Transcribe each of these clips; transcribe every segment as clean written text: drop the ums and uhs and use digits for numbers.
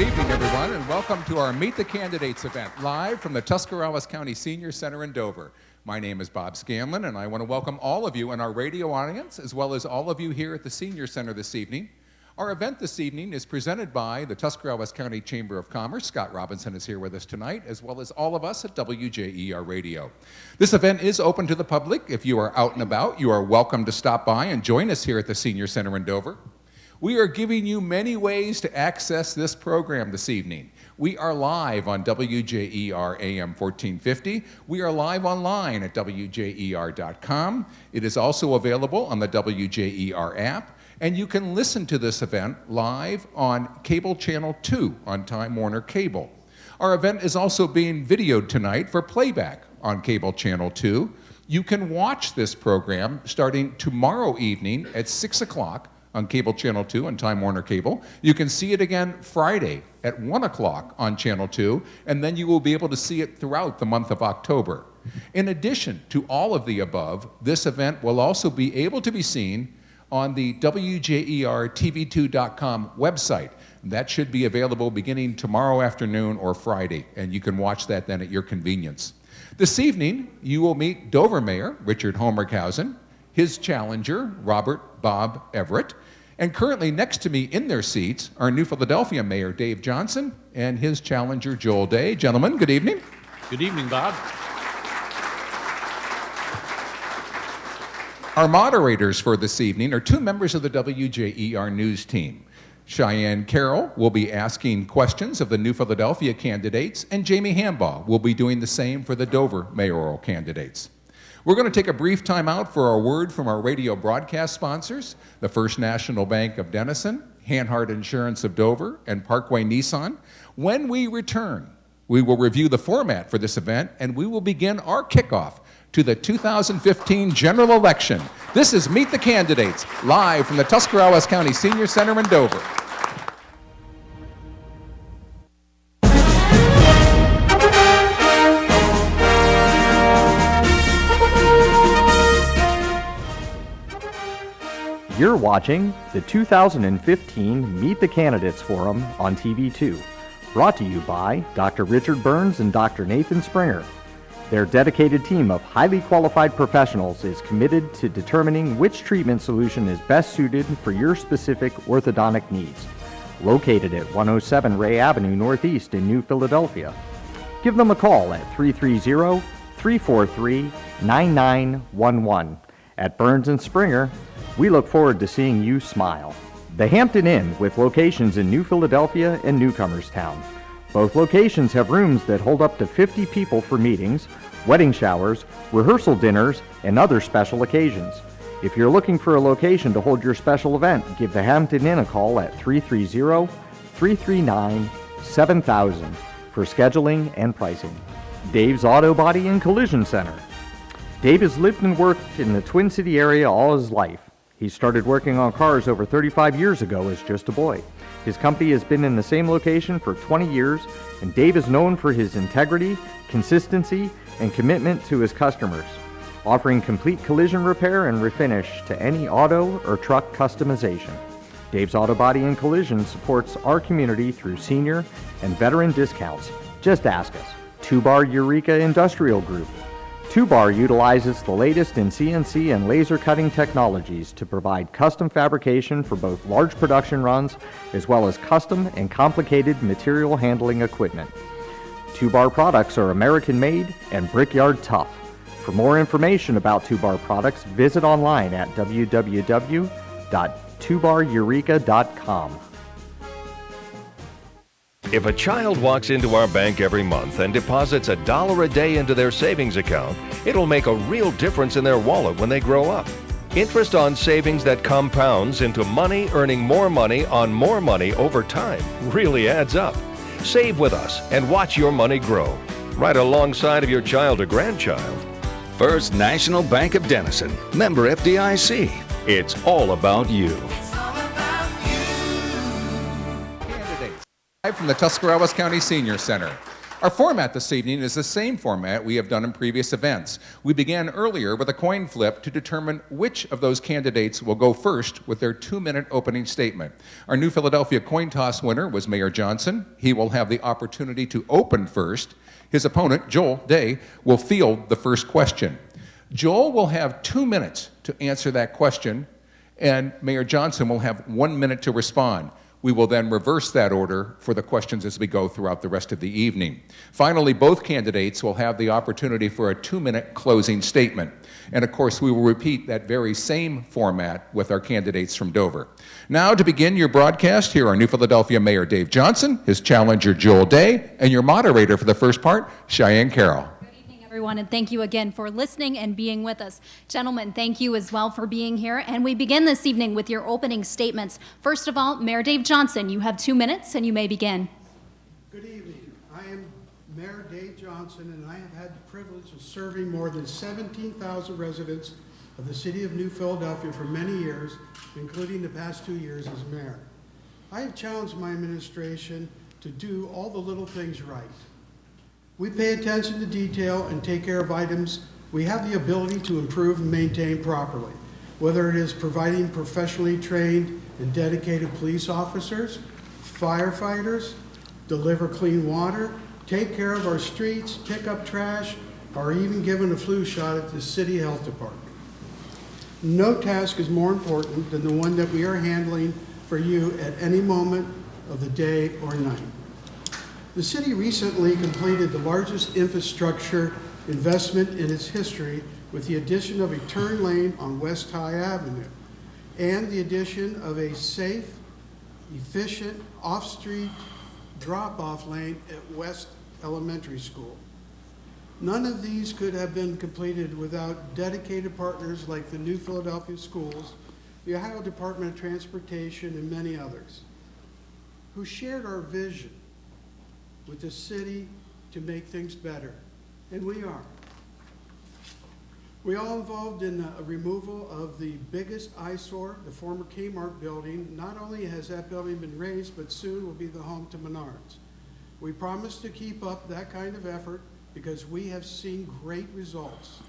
evening, everyone, and welcome to our Meet the Candidates event, live from the Tuscarawas County Senior Center in Dover. My name is Bob Scanlon, and I want to welcome all of you in our radio audience, as well as all of you here at the Senior Center this evening. Our event this evening is presented by the Tuscarawas County Chamber of Commerce. Scott Robinson is here with us tonight, as well as all of us at WJER Radio. This event is open to the public. If you are out and about, you are welcome to stop by and join us here at the Senior Center in Dover. We are giving you many ways to access this program this evening. We are live on WJER AM 1450. We are live online at WJER.com. It is also available on the WJER app. And you can listen to this event live on Cable Channel 2 on Time Warner Cable. Our event is also being videoed tonight for playback on Cable Channel 2. You can watch this program starting tomorrow evening at 6 o'clock on Cable Channel 2 and Time Warner Cable. You can see it again Friday at 1 o'clock on Channel 2, and then you will be able to see it throughout the month of October. In addition to all of the above, this event will also be able to be seen on the WJERTV2.com website. That should be available beginning tomorrow afternoon or Friday, and you can watch that then at your convenience. This evening, you will meet Dover Mayor Richard Homerkhausen, his challenger, Robert Bob Everett, and currently next to me in their seats are New Philadelphia Mayor Dave Johnson and his challenger, Joel Day. Gentlemen, good evening. Good evening, Bob. Our moderators for this evening are two members of the WJER News team. Cheyenne Carroll will be asking questions of the New Philadelphia candidates, and Jamie Hambaugh will be doing the same for the Dover mayoral candidates. We're going to take a brief time out for a word from our radio broadcast sponsors, the First National Bank of Denison, Hanhart Insurance of Dover, and Parkway Nissan. When we return, we will review the format for this event, and we will begin our kickoff to the 2015 general election. This is Meet the Candidates, live from the Tuscarawas County Senior Center in Dover. You're watching the 2015 Meet the Candidates Forum on TV2, brought to you by Dr. Richard Burns and Dr. Nathan Springer. Their dedicated team of highly qualified professionals is committed to determining which treatment solution is best suited for your specific orthodontic needs. Located at 107 Ray Avenue Northeast in New Philadelphia. Give them a call at 330-343-9911. At Burns and Springer, we look forward to seeing you smile. The Hampton Inn, with locations in New Philadelphia and Newcomerstown. Both locations have rooms that hold up to 50 people for meetings, wedding showers, rehearsal dinners, and other special occasions. If you're looking for a location to hold your special event, give the Hampton Inn a call at 330-339-7000 for scheduling and pricing. Dave's Auto Body and Collision Center. Dave has lived and worked in the Twin City area all his life. He started working on cars over 35 years ago as just a boy. His company has been in the same location for 20 years, and Dave is known for his integrity, consistency, and commitment to his customers, offering complete collision repair and refinish to any auto or truck customization. Dave's Auto Body and Collision supports our community through senior and veteran discounts. Just ask us. 2-Bar Eureka Industrial Group. 2-Bar utilizes the latest in CNC and laser cutting technologies to provide custom fabrication for both large production runs as well as custom and complicated material handling equipment. 2-Bar products are American-made and Brickyard tough. For more information about 2-Bar products, visit online at www.2bareureka.com. If a child walks into our bank every month and deposits $1 a day into their savings account, it'll make a real difference in their wallet when they grow up. Interest on savings that compounds into money earning more money on more money over time really adds up. Save with us and watch your money grow, right alongside of your child or grandchild. First National Bank of Denison, member FDIC. It's all about you. Live from the Tuscarawas County Senior Center. Our format this evening is the same format we have done in previous events. We began earlier with a coin flip to determine which of those candidates will go first with their 2-minute opening statement. Our New Philadelphia coin toss winner was Mayor Johnson. He will have the opportunity to open first. His opponent, Joel Day, will field the first question. Joel will have 2 minutes to answer that question, and Mayor Johnson will have 1 minute to respond. We will then reverse that order for the questions as we go throughout the rest of the evening. Finally, both candidates will have the opportunity for a 2-minute closing statement. And of course, we will repeat that very same format with our candidates from Dover. Now, to begin your broadcast, here are New Philadelphia Mayor Dave Johnson, his challenger Joel Day, and your moderator for the first part, Cheyenne Carroll. Everyone, and thank you again for listening and being with us. Gentlemen, thank you as well for being here. And we begin this evening with your opening statements. First of all, Mayor Dave Johnson, you have 2 minutes and you may begin. Good evening. I am Mayor Dave Johnson, and I have had the privilege of serving more than 17,000 residents of the city of New Philadelphia for many years, including the past 2 years as mayor. I have challenged my administration to do all the little things right. We pay attention to detail and take care of items we have the ability to improve and maintain properly, whether it is providing professionally trained and dedicated police officers, firefighters, deliver clean water, take care of our streets, pick up trash, or even giving a flu shot at the city health department. No task is more important than the one that we are handling for you at any moment of the day or night. The city recently completed the largest infrastructure investment in its history with the addition of a turn lane on West High Avenue and the addition of a safe, efficient, off-street drop-off lane at West Elementary School. None of these could have been completed without dedicated partners like the New Philadelphia Schools, the Ohio Department of Transportation, and many others, who shared our vision with the city to make things better, and we are. We all involved in a removal of the biggest eyesore, the former Kmart building. Not only has that building been raised, but soon will be the home to Menards. We promise to keep up that kind of effort because we have seen great results.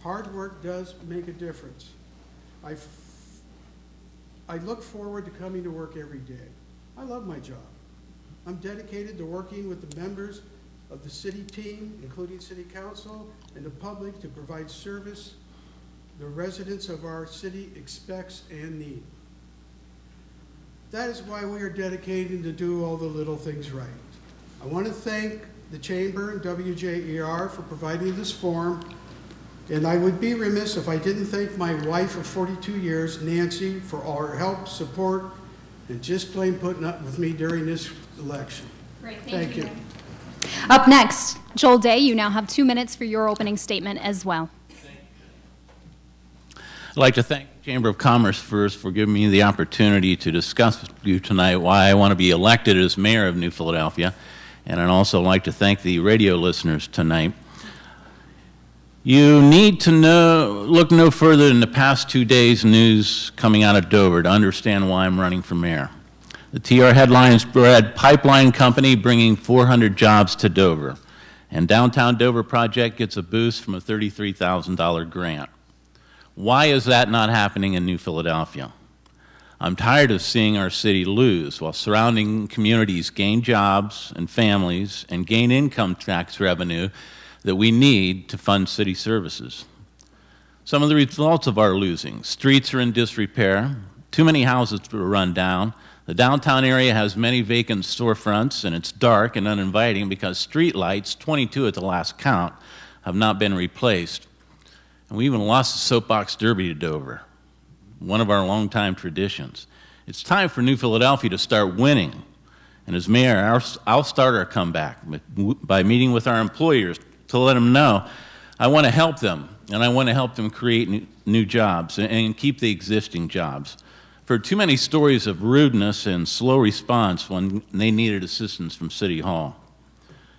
Hard work does make a difference. I look forward to coming to work every day. I love my job. I'm dedicated to working with the members of the city team, including city council, and the public to provide service the residents of our city expects and need. That is why we are dedicated to do all the little things right. I want to thank the Chamber and WJER for providing this forum, and I would be remiss if I didn't thank my wife of 42 years, Nancy, for all her help, support, and just plain putting up with me during this election. Great, Thank you. Up next, Joel Day, you now have 2 minutes for your opening statement as well. I'd like to thank the Chamber of Commerce first for giving me the opportunity to discuss with you tonight why I want to be elected as mayor of New Philadelphia. And I'd also like to thank the radio listeners tonight. You need to look no further than the past 2 days' news coming out of Dover to understand why I'm running for mayor. The TR headlines read, Pipeline Company bringing 400 jobs to Dover, and Downtown Dover project gets a boost from a $33,000 grant. Why is that not happening in New Philadelphia? I'm tired of seeing our city lose while surrounding communities gain jobs and families and gain income tax revenue that we need to fund city services. Some of the results of our losing: streets are in disrepair, too many houses are run down, the downtown area has many vacant storefronts, and it's dark and uninviting because street lights, 22 at the last count, have not been replaced. And we even lost the soapbox derby to Dover, one of our longtime traditions. It's time for New Philadelphia to start winning. And as mayor, I'll start our comeback by meeting with our employers to let them know I want to help them, and I want to help them create new jobs and keep the existing jobs. For too many stories of rudeness and slow response when they needed assistance from City Hall.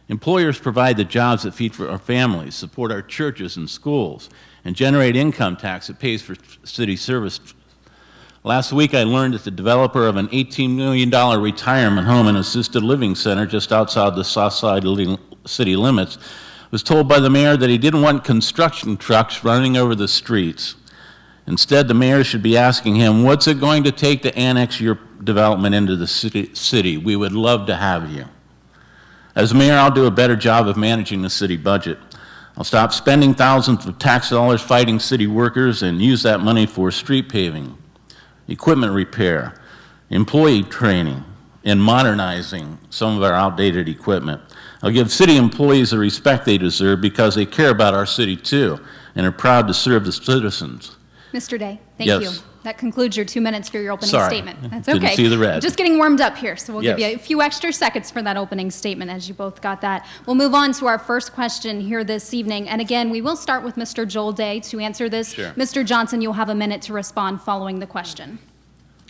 Employers provide the jobs that feed for our families, support our churches and schools, and generate income tax that pays for city service. Last week, I learned that the developer of an $18 million retirement home and assisted living center just outside the Southside city limits, was told by the mayor that he didn't want construction trucks running over the streets. Instead, the mayor should be asking him, what's it going to take to annex your development into the city? We would love to have you. As mayor, I'll do a better job of managing the city budget. I'll stop spending thousands of tax dollars fighting city workers and use that money for street paving, equipment repair, employee training, and modernizing some of our outdated equipment. I'll give city employees the respect they deserve because they care about our city too and are proud to serve the citizens. Mr. Day, thank Yes. you. That concludes your 2 minutes for your opening Sorry. statement. That's Didn't okay. see the red. Just getting warmed up here, so we'll give Yes. you a few extra seconds for that opening statement as you both got that. We'll move on to our first question here this evening. And again, we will start with Mr. Joel Day to answer this. Sure. Mr. Johnson, you'll have a minute to respond following the question.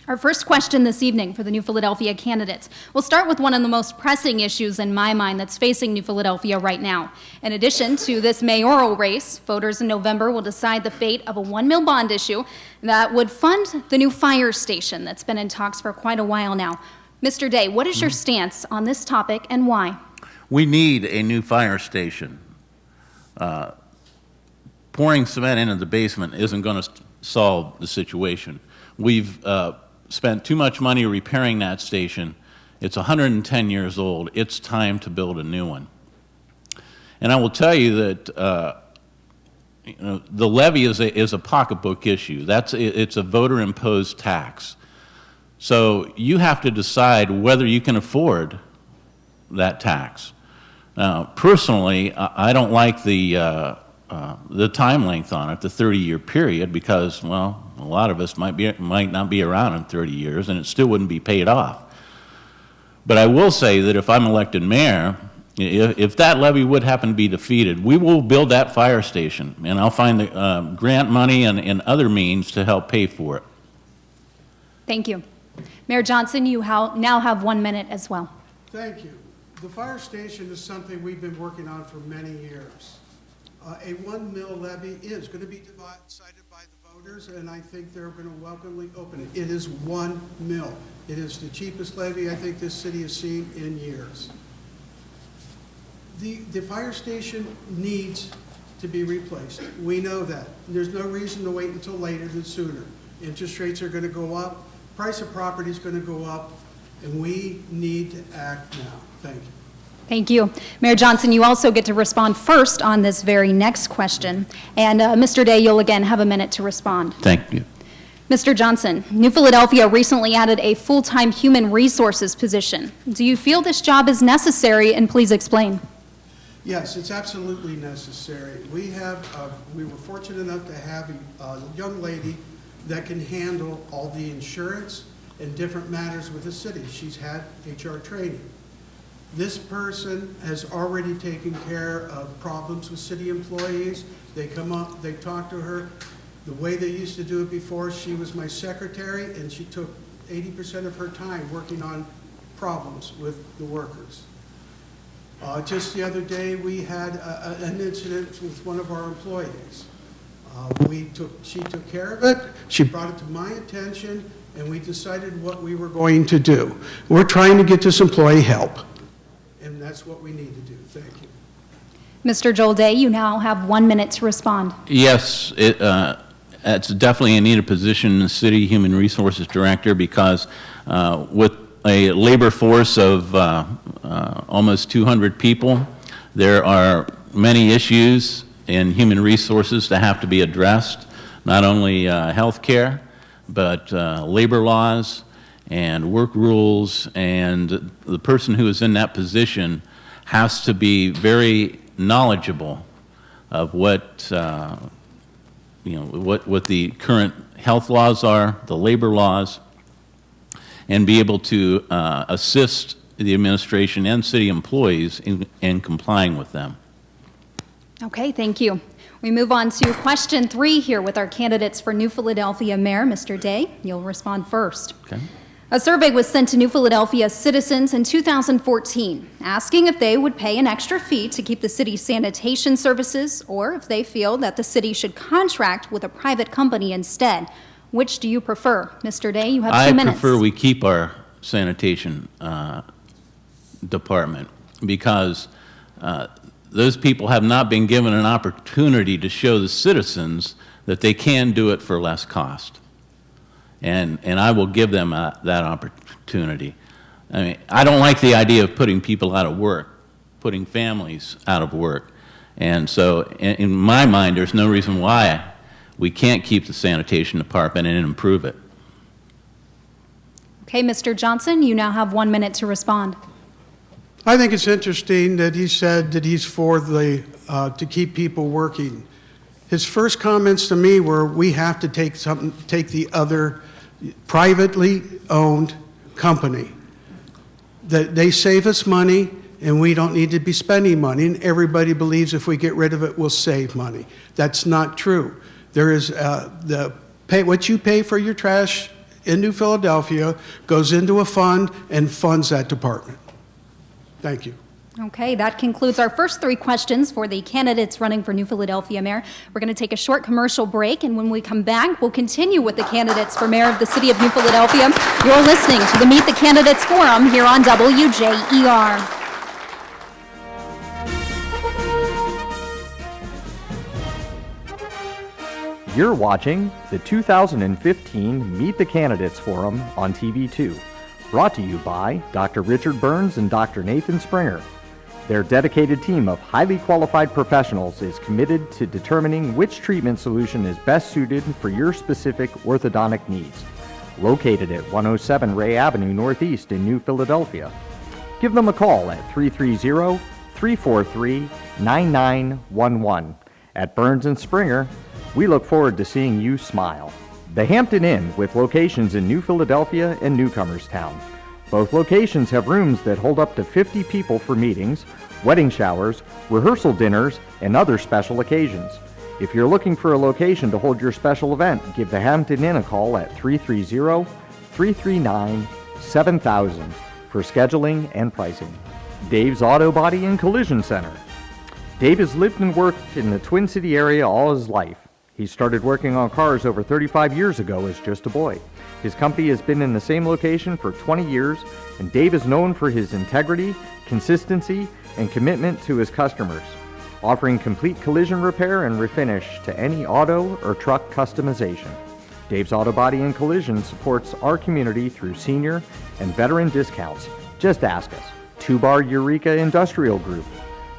Our first question this evening for the New Philadelphia candidates. We'll start with one of the most pressing issues in my mind that's facing New Philadelphia right now. In addition to this mayoral race, voters in November will decide the fate of a $1 million bond issue that would fund the new fire station that's been in talks for quite a while now. Mr. Day, what is your stance on this topic and why? We need a new fire station. Pouring cement into the basement isn't going to solve the situation. We've spent too much money repairing that station. It's 110 years old. It's time to build a new one. And I will tell you that the levy is a pocketbook issue. It's a voter-imposed tax. So you have to decide whether you can afford that tax. Now, personally, I don't like the time length on it, the 30-year period, because, well, a lot of us might not be around in 30 years, and it still wouldn't be paid off. But I will say that if I'm elected mayor, if that levy would happen to be defeated, we will build that fire station, and I'll find the grant money and other means to help pay for it. Thank you. Mayor Johnson, you now have 1 minute as well. Thank you. The fire station is something we've been working on for many years. A $1 million levy is going to be decided by the voters, and I think they're going to welcomely open it. It is $1 million. It is the cheapest levy I think this city has seen in years. The fire station needs to be replaced. We know that. There's no reason to wait until later than sooner. Interest rates are going to go up, price of property is going to go up, and we need to act now. Thank you. Thank you. Mayor Johnson, you also get to respond first on this very next question. And Mr. Day, you'll again have a minute to respond. Thank you. Mr. Johnson, New Philadelphia recently added a full-time human resources position. Do you feel this job is necessary, and please explain? Yes, it's absolutely necessary. We were fortunate enough to have a young lady that can handle all the insurance and different matters with the city. She's had HR training. This person has already taken care of problems with city employees. They come up, they talk to her. The way they used to do it before, she was my secretary, and she took 80% of her time working on problems with the workers. Just the other day, we had an incident with one of our employees. She took care of it, she brought it to my attention, and we decided what we were going to do. We're trying to get this employee help, and that's what we need to do. Thank you. Mr. Joel Day, you now have 1 minute to respond. Yes, it's definitely a needed position in the city human resources director because with a labor force of almost 200 people, there are many issues in human resources that have to be addressed, not only health care, but labor laws and work rules, and the person who is in that position has to be very knowledgeable of what what the current health laws are, the labor laws, and be able to assist the administration and city employees in complying with them. Okay, thank you. We move on to question 3 here with our candidates for New Philadelphia Mayor. Mr. Day, you'll respond first. Okay. A survey was sent to New Philadelphia citizens in 2014, asking if they would pay an extra fee to keep the city's sanitation services, or if they feel that the city should contract with a private company instead. Which do you prefer? Mr. Day, you have 2 minutes. I prefer we keep our sanitation department because those people have not been given an opportunity to show the citizens that they can do it for less cost. And I will give them that opportunity. I mean, I don't like the idea of putting people out of work, putting families out of work. And so in my mind, there's no reason why we can't keep the sanitation department and improve it. Okay, Mr. Johnson, you now have 1 minute to respond. I think it's interesting that he said that he's for to keep people working. His first comments to me were, we have to take the other privately owned company. That they save us money and we don't need to be spending money, and everybody believes if we get rid of it, we'll save money. That's not true. There is what you pay for your trash in New Philadelphia goes into a fund and funds that department. Thank you. Okay, that concludes our first 3 questions for the candidates running for New Philadelphia Mayor. We're going to take a short commercial break, and when we come back, we'll continue with the candidates for Mayor of the City of New Philadelphia. You're listening to the Meet the Candidates Forum here on WJER. You're watching the 2015 Meet the Candidates Forum on TV2, brought to you by Dr. Richard Burns and Dr. Nathan Springer. Their dedicated team of highly qualified professionals is committed to determining which treatment solution is best suited for your specific orthodontic needs. Located at 107 Ray Avenue Northeast in New Philadelphia. Give them a call at 330-343-9911. At Burns and Springer, we look forward to seeing you smile. The Hampton Inn, with locations in New Philadelphia and Newcomerstown. Both locations have rooms that hold up to 50 people for meetings, wedding showers, rehearsal dinners, and other special occasions. If you're looking for a location to hold your special event, give the Hampton Inn a call at 330-339-7000 for scheduling and pricing. Dave's Auto Body and Collision Center. Dave has lived and worked in the Twin City area all his life. He started working on cars over 35 years ago as just a boy. His company has been in the same location for 20 years, and Dave is known for his integrity, consistency, and commitment to his customers, offering complete collision repair and refinish to any auto or truck customization. Dave's Auto Body and Collision supports our community through senior and veteran discounts. Just ask us. 2-Bar Eureka Industrial Group.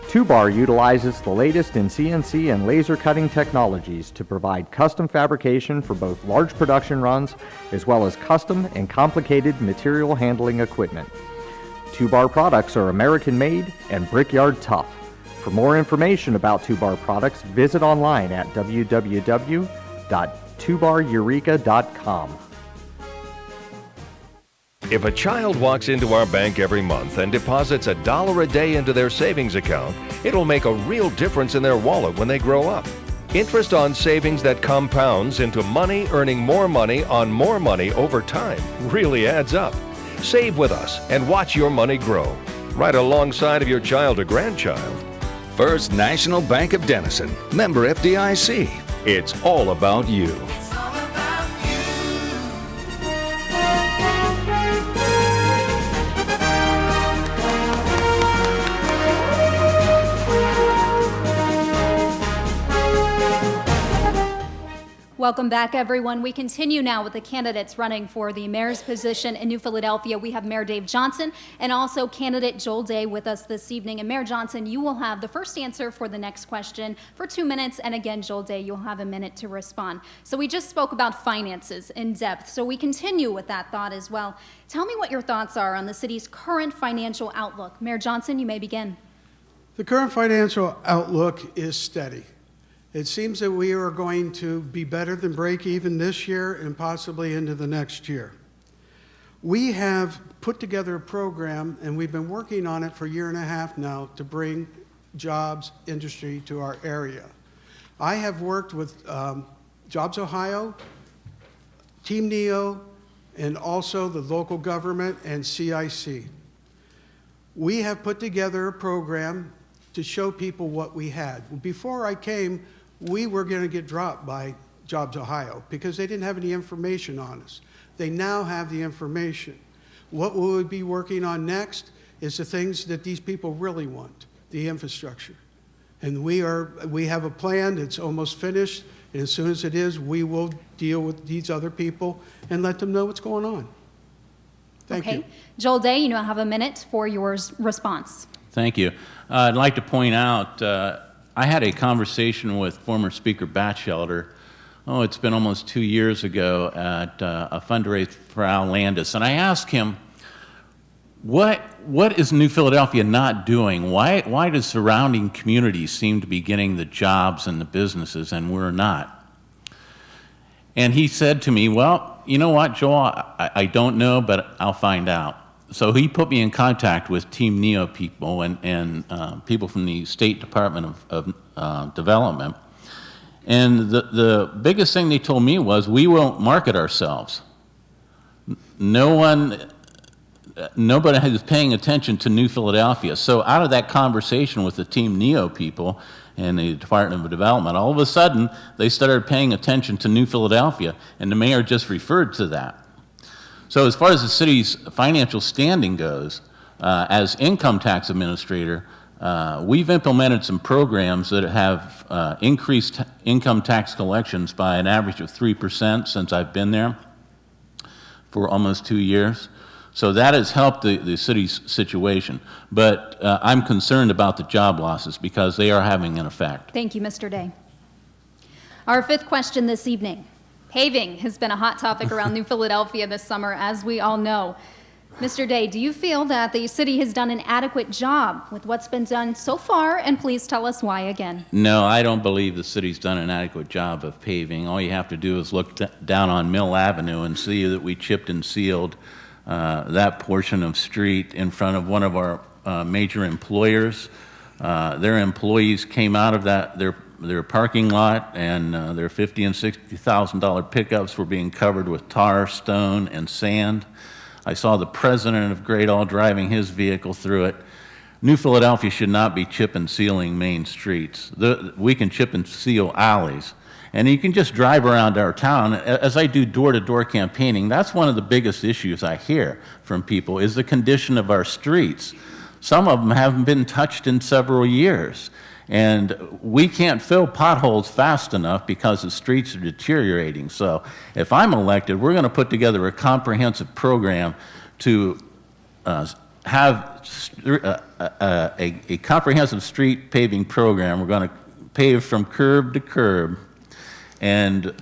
2-Bar utilizes the latest in CNC and laser cutting technologies to provide custom fabrication for both large production runs as well as custom and complicated material handling equipment. 2-Bar products are American-made and brickyard tough. For more information about 2-Bar products, visit online at www.2bareureka.com. If a child walks into our bank every month and deposits $1 a day into their savings account, it'll make a real difference in their wallet when they grow up. Interest on savings that compounds into money earning more money on more money over time really adds up. Save with us and watch your money grow, right alongside of your child or grandchild. First National Bank of Denison, member FDIC. It's all about you. Welcome back, everyone. We continue now with the candidates running for the mayor's position in New Philadelphia. We have Mayor Dave Johnson and also candidate Joel Day with us this evening. And Mayor Johnson, you will have the first answer for the next question for 2 minutes. And again, Joel Day, you'll have a minute to respond. So we just spoke about finances in depth. So we continue with that thought as well. Tell me what your thoughts are on the city's current financial outlook. Mayor Johnson, you may begin. The current financial outlook is steady. It seems that we are going to be better than break even this year and possibly into the next year. We have put together a program, and we've been working on it for a year and a half now, to bring jobs, industry to our area. I have worked with Jobs Ohio, Team NEO, and also the local government and CIC. We have put together a program to show people what we had. Before I came, we were going to get dropped by Jobs Ohio because they didn't have any information on us. They now have the information. What we will be working on next is the things that these people really want. the infrastructure. And we have a plan that's almost finished, and as soon as it is, we will deal with these other people and let them know what's going on. Thank you. Joel Day, you now have a minute for your response. Thank you. I'd like to point out, I had a conversation with former Speaker Batchelder, it's been almost 2 years ago at a fundraiser for Al Landis, and I asked him, what is New Philadelphia not doing? Why does surrounding communities seem to be getting the jobs and the businesses and we're not? And he said to me, well, you know what, Joel, I don't know, but I'll find out. So he put me in contact with Team NEO people and people from the State Department of Development. And the biggest thing they told me was, we won't market ourselves. Nobody is paying attention to New Philadelphia. So out of that conversation with the Team NEO people and the Department of Development, all of a sudden, they started paying attention to New Philadelphia, and the mayor just referred to that. So as far as the city's financial standing goes, as income tax administrator, we've implemented some programs that have increased income tax collections by an average of 3% since I've been there for almost 2 years. So that has helped the city's situation. But I'm concerned about the job losses because they are having an effect. Thank you, Mr. Day. Our fifth question this evening. Paving has been a hot topic around New Philadelphia this summer, as we all know. Mr. Day, do you feel that the city has done an adequate job with what's been done so far? And please tell us why again. No, I don't believe the city's done an adequate job of paving. All you have to do is look down on Mill Avenue and see that we chipped and sealed that portion of street in front of one of our major employers. Their employees came out of their parking lot, and their $50,000 and $60,000 pickups were being covered with tar, stone, and sand. I saw the president of Great All driving his vehicle through it. New Philadelphia should not be chip and sealing main streets. We can chip and seal alleys. And you can just drive around our town. As I do door-to-door campaigning, that's one of the biggest issues I hear from people is the condition of our streets. Some of them haven't been touched in several years. And we can't fill potholes fast enough because the streets are deteriorating. So if I'm elected, we're going to put together a comprehensive program to have a comprehensive street paving program. We're going to pave from curb to curb, and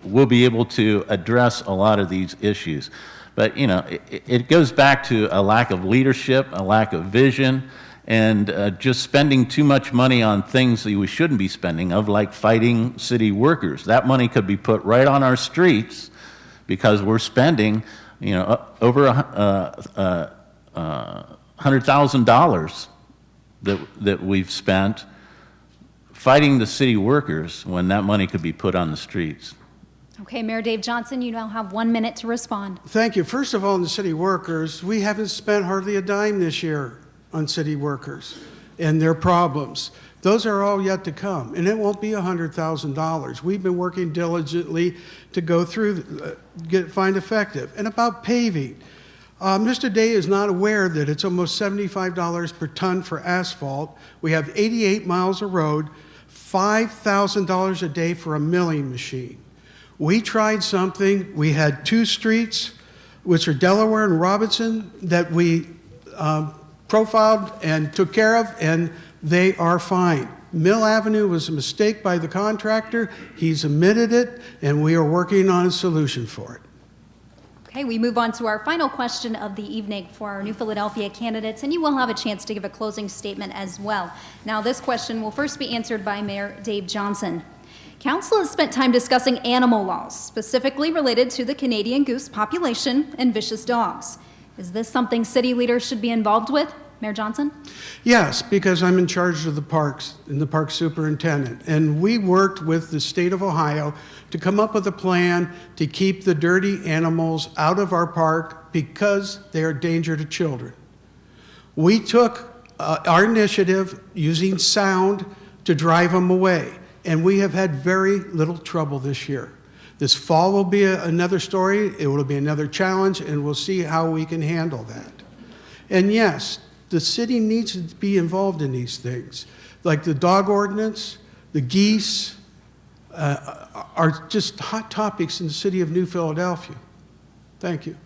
we'll be able to address a lot of these issues. But, you know, it goes back to a lack of leadership, a lack of vision, and just spending too much money on things that we shouldn't be spending of, like fighting city workers. That money could be put right on our streets because we're spending, you know, over $100,000 that we've spent fighting the city workers when that money could be put on the streets. Okay, Mayor Dave Johnson, you now have 1 minute to respond. Thank you. First of all, on the city workers, we haven't spent hardly a dime this year on city workers and their problems. Those are all yet to come, and it won't be $100,000. We've been working diligently to go through, find effective. And about paving, Mr. Day is not aware that it's almost $75 per ton for asphalt. We have 88 miles of road, $5,000 a day for a milling machine. We tried something. We had 2 streets, which are Delaware and Robinson, that we profiled and took care of, and they are fine. Mill Avenue was a mistake by the contractor. He's admitted it, and we are working on a solution for it. Okay, we move on to our final question of the evening for our New Philadelphia candidates, and you will have a chance to give a closing statement as well. Now, this question will first be answered by Mayor Dave Johnson. Council has spent time discussing animal laws, specifically related to the Canadian goose population and vicious dogs. Is this something city leaders should be involved with, Mayor Johnson? Yes, because I'm in charge of the parks and the park superintendent. And we worked with the state of Ohio to come up with a plan to keep the dirty animals out of our park because they are a danger to children. We took our initiative using sound to drive them away. And we have had very little trouble this year. This fall will be another story. It will be another challenge, and we'll see how we can handle that. And yes, The city needs to be involved in these things. Like the dog ordinance, the geese, are just hot topics in the city of New Philadelphia. Thank you.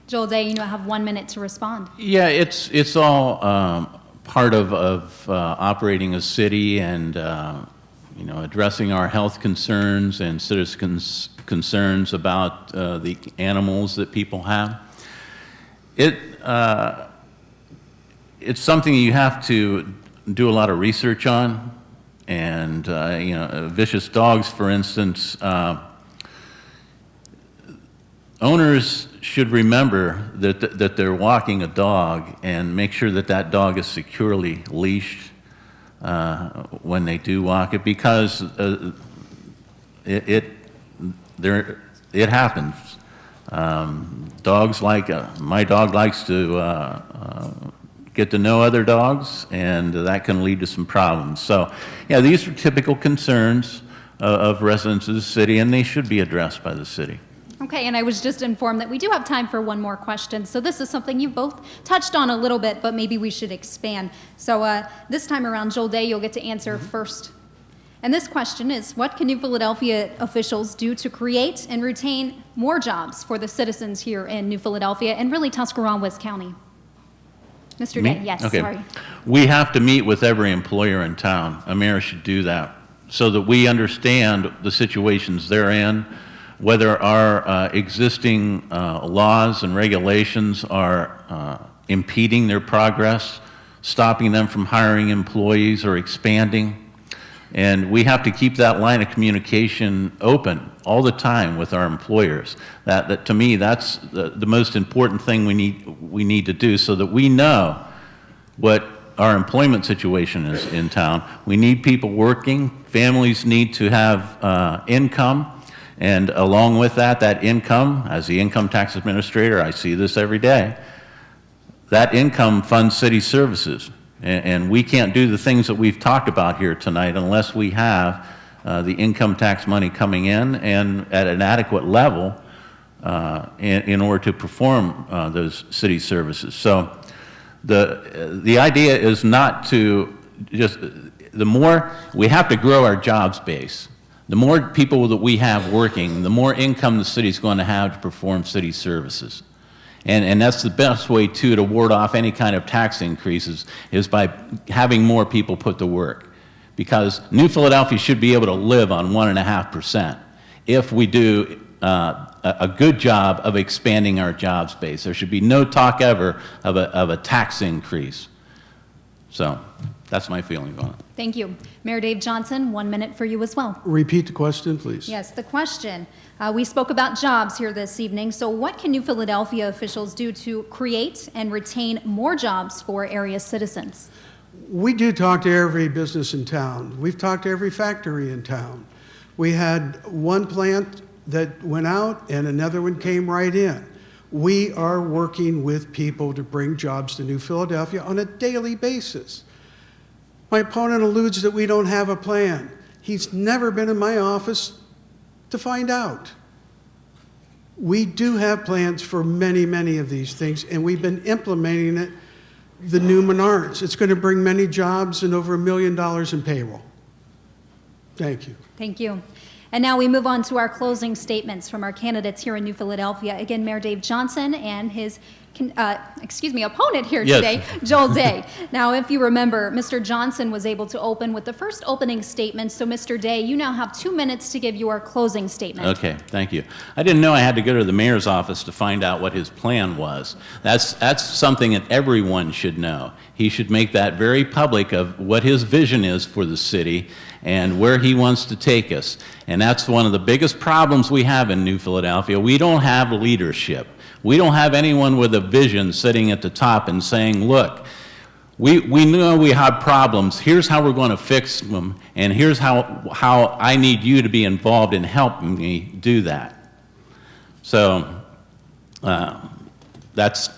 Joel Day, you now have 1 minute to respond. Yeah, it's all part of operating a city and addressing our health concerns and citizens' concerns about the animals that people have. It's something you have to do a lot of research on, and vicious dogs, for instance. Owners should remember that they're walking a dog and make sure that that dog is securely leashed when they do walk it, because it happens. Dogs my dog likes to get to know other dogs, and that can lead to some problems. So, yeah, these are typical concerns of residents of the city, and they should be addressed by the city. Okay, and I was just informed that we do have time for one more question. So this is something you both touched on a little bit, but maybe we should expand. So this time around, Joel Day, you'll get to answer first. And this question is, what can New Philadelphia officials do to create and retain more jobs for the citizens here in New Philadelphia and really Tuscarawas County? Mr. Me? Day, yes, Okay. sorry. We have to meet with every employer in town. A mayor should do that so that we understand the situations they're in, whether our existing laws and regulations are impeding their progress, stopping them from hiring employees or expanding. And we have to keep that line of communication open all the time with our employers. That to me, that's the most important thing we need to do, so that we know what our employment situation is in town. We need people working. Families need to have income. And along with that income, as the income tax administrator, I see this every day, that income funds city services. And we can't do the things that we've talked about here tonight unless we have the income tax money coming in and at an adequate level in order to perform those city services. So the idea is not to just, the more, we have to grow our jobs base. The more people that we have working, the more income the city's going to have to perform city services. And that's the best way, too, to ward off any kind of tax increases, is by having more people put to work. Because New Philadelphia should be able to live on 1.5% if we do a good job of expanding our jobs base. There should be no talk ever of a tax increase. So that's my feeling on it. Thank you. Mayor Dave Johnson, 1 minute for you as well. Repeat the question, please. Yes, the question. We spoke about jobs here this evening. So what can New Philadelphia officials do to create and retain more jobs for area citizens? We do talk to every business in town. We've talked to every factory in town. We had one plant that went out and another one came right in. We are working with people to bring jobs to New Philadelphia on a daily basis. My opponent alludes that we don't have a plan. He's never been in my office to find out. We do have plans for many, many of these things, and we've been implementing it. The new Menards, it's going to bring many jobs and over $1 million in payroll. Thank you. Thank you. And now we move on to our closing statements from our candidates here in New Philadelphia. Again, Mayor Dave Johnson and his opponent here Yes. today, Joel Day. Now, if you remember, Mr. Johnson was able to open with the first opening statement. So, Mr. Day, you now have 2 minutes to give your closing statement. Okay, thank you. I didn't know I had to go to the mayor's office to find out what his plan was. That's something that everyone should know. He should make that very public of what his vision is for the city and where he wants to take us. And that's one of the biggest problems we have in New Philadelphia. We don't have leadership. We don't have anyone with a vision sitting at the top and saying, look, we know we have problems. Here's how we're going to fix them, and here's how I need you to be involved in helping me do that. So that's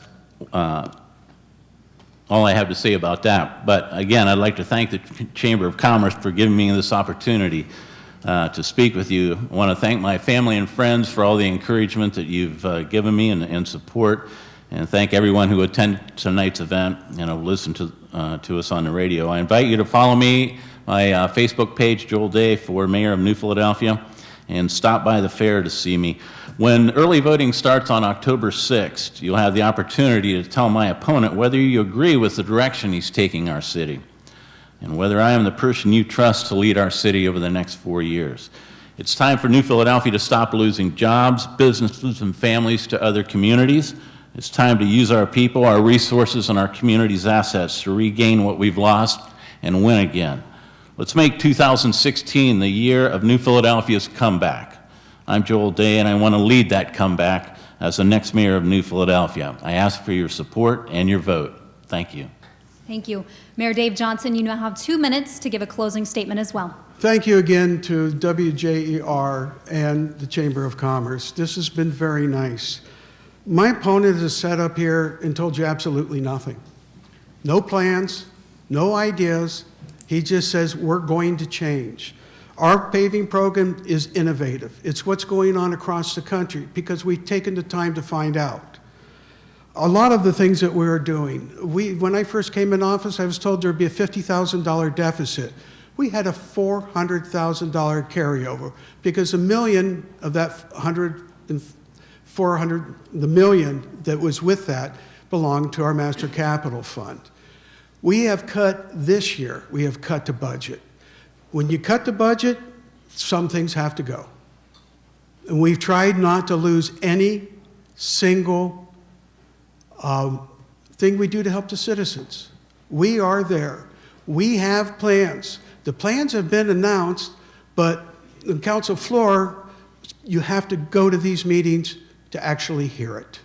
all I have to say about that. But again, I'd like to thank the Chamber of Commerce for giving me this opportunity to speak with you. I want to thank my family and friends for all the encouragement that you've given me and support. and thank everyone who attended tonight's event and listened to us on the radio. I invite you to follow me, my Facebook page, Joel Day, for Mayor of New Philadelphia, and stop by the fair to see me. When early voting starts on October 6th, you'll have the opportunity to tell my opponent whether you agree with the direction he's taking our city, and whether I am the person you trust to lead our city over the next 4 years. It's time for New Philadelphia to stop losing jobs, businesses, and families to other communities. It's time to use our people, our resources, and our community's assets to regain what we've lost and win again. Let's make 2016 the year of New Philadelphia's comeback. I'm Joel Day, and I want to lead that comeback as the next mayor of New Philadelphia. I ask for your support and your vote. Thank you. Thank you. Mayor Dave Johnson, you now have 2 minutes to give a closing statement as well. Thank you again to WJER and the Chamber of Commerce. This has been very nice. My opponent has sat up here and told you absolutely nothing. No plans, no ideas. He just says, we're going to change. Our paving program is innovative. It's what's going on across the country because we've taken the time to find out. A lot of the things that we're doing, when I first came in office, I was told there'd be a $50,000 deficit. We had a $400,000 carryover because $1 million of that the million that was with that belonged to our Master Capital Fund. We have cut this year, we have cut the budget. When you cut the budget, some things have to go. And we've tried not to lose any single thing we do to help the citizens. We are there. We have plans. The plans have been announced, but on council floor, you have to go to these meetings to actually hear it.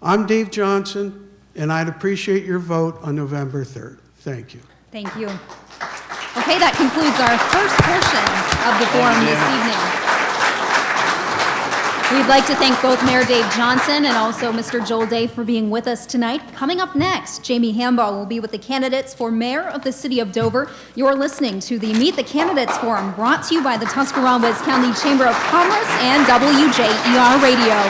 I'm Dave Johnson, and I'd appreciate your vote on November 3rd. Thank you. Thank you. Okay, that concludes our first portion of the forum this evening. We'd like to thank both Mayor Dave Johnson and also Mr. Joel Day for being with us tonight. Coming up next, Jamie Hambaugh will be with the candidates for Mayor of the City of Dover. You're listening to the Meet the Candidates Forum, brought to you by the Tuscarawas County Chamber of Commerce and WJER Radio.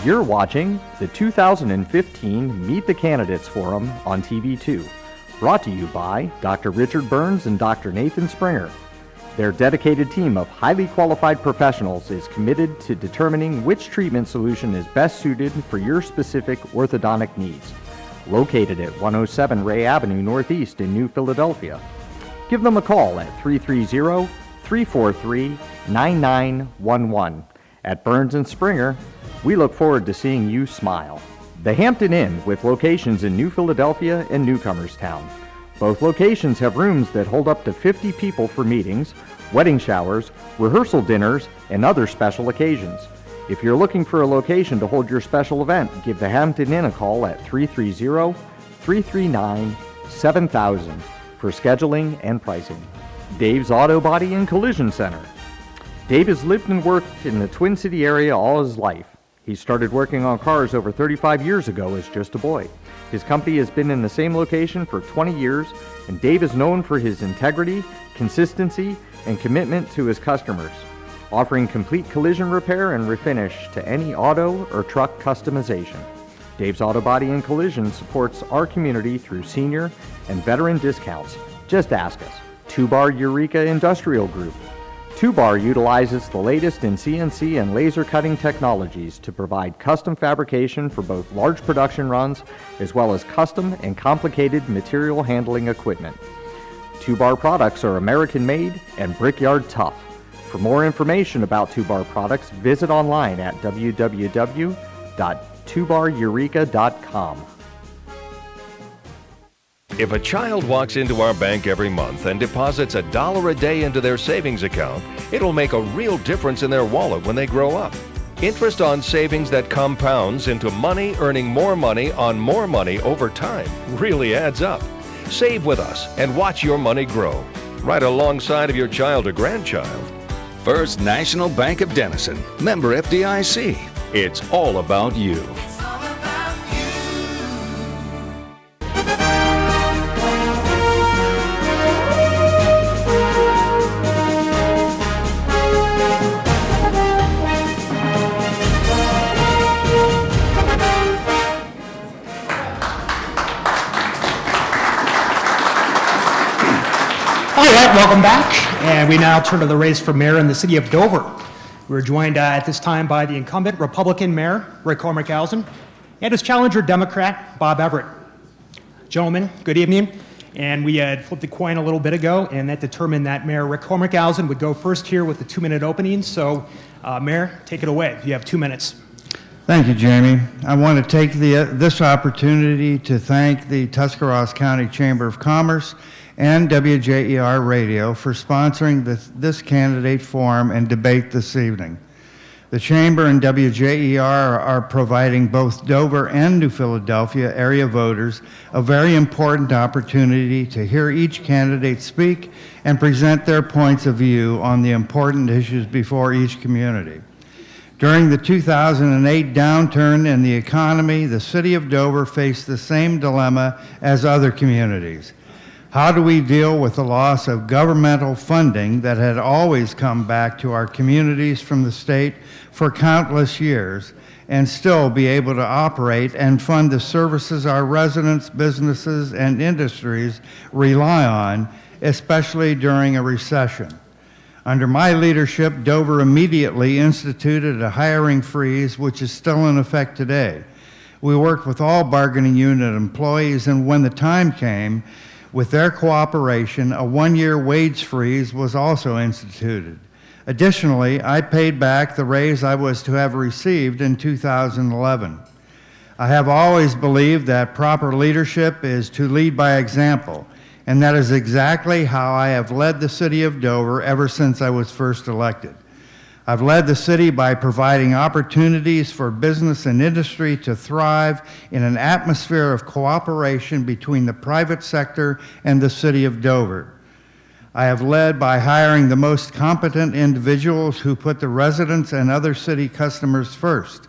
You're watching the 2015 Meet the Candidates Forum on TV2, brought to you by Dr. Richard Burns and Dr. Nathan Springer. Their dedicated team of highly qualified professionals is committed to determining which treatment solution is best suited for your specific orthodontic needs. Located at 107 Ray Avenue Northeast in New Philadelphia. Give them a call at 330-343-9911. At Burns and Springer, we look forward to seeing you smile. The Hampton Inn, with locations in New Philadelphia and Newcomerstown. Both locations have rooms that hold up to 50 people for meetings, wedding showers, rehearsal dinners, and other special occasions. If you're looking for a location to hold your special event, give the Hampton Inn a call at 330-339-7000 for scheduling and pricing. Dave's Auto Body and Collision Center. Dave has lived and worked in the Twin City area all his life. He started working on cars over 35 years ago as just a boy. His company has been in the same location for 20 years, and Dave is known for his integrity, consistency, and commitment to his customers, offering complete collision repair and refinish to any auto or truck customization. Dave's Auto Body and Collision supports our community through senior and veteran discounts. Just ask us. 2-Bar Eureka Industrial Group. 2-Bar utilizes the latest in CNC and laser cutting technologies to provide custom fabrication for both large production runs as well as custom and complicated material handling equipment. 2-Bar products are American-made and Brickyard tough. For more information about 2-Bar products, visit online at www.2bareureka.com. If a child walks into our bank every month and deposits $1 a day into their savings account, it'll make a real difference in their wallet when they grow up. Interest on savings that compounds into money earning more money on more money over time really adds up. Save with us and watch your money grow, right alongside of your child or grandchild. First National Bank of Denison, member FDIC. It's all about you. right, welcome back. And we now turn to the race for mayor in the city of Dover. We're joined at this time by the incumbent Republican mayor, Rick Hormickhausen, and his challenger Democrat, Bob Everett. Gentlemen, good evening. And we had flipped the coin a little bit ago, and that determined that Mayor Rick Hormickhausen would go first here with the 2-minute opening. So, Mayor, take it away. You have 2 minutes. Thank you, Jamie. I want to take this opportunity to thank the Tuscarawas County Chamber of Commerce and WJER Radio for sponsoring this candidate forum and debate this evening. The Chamber and WJER are providing both Dover and New Philadelphia area voters a very important opportunity to hear each candidate speak and present their points of view on the important issues before each community. During the 2008 downturn in the economy, the city of Dover faced the same dilemma as other communities. How do we deal with the loss of governmental funding that had always come back to our communities from the state for countless years and still be able to operate and fund the services our residents, businesses, and industries rely on, especially during a recession? Under my leadership, Dover immediately instituted a hiring freeze, which is still in effect today. We worked with all bargaining unit employees, and when the time came, with their cooperation, a 1-year wage freeze was also instituted. Additionally, I paid back the raise I was to have received in 2011. I have always believed that proper leadership is to lead by example, and that is exactly how I have led the city of Dover ever since I was first elected. I've led the city by providing opportunities for business and industry to thrive in an atmosphere of cooperation between the private sector and the city of Dover. I have led by hiring the most competent individuals who put the residents and other city customers first.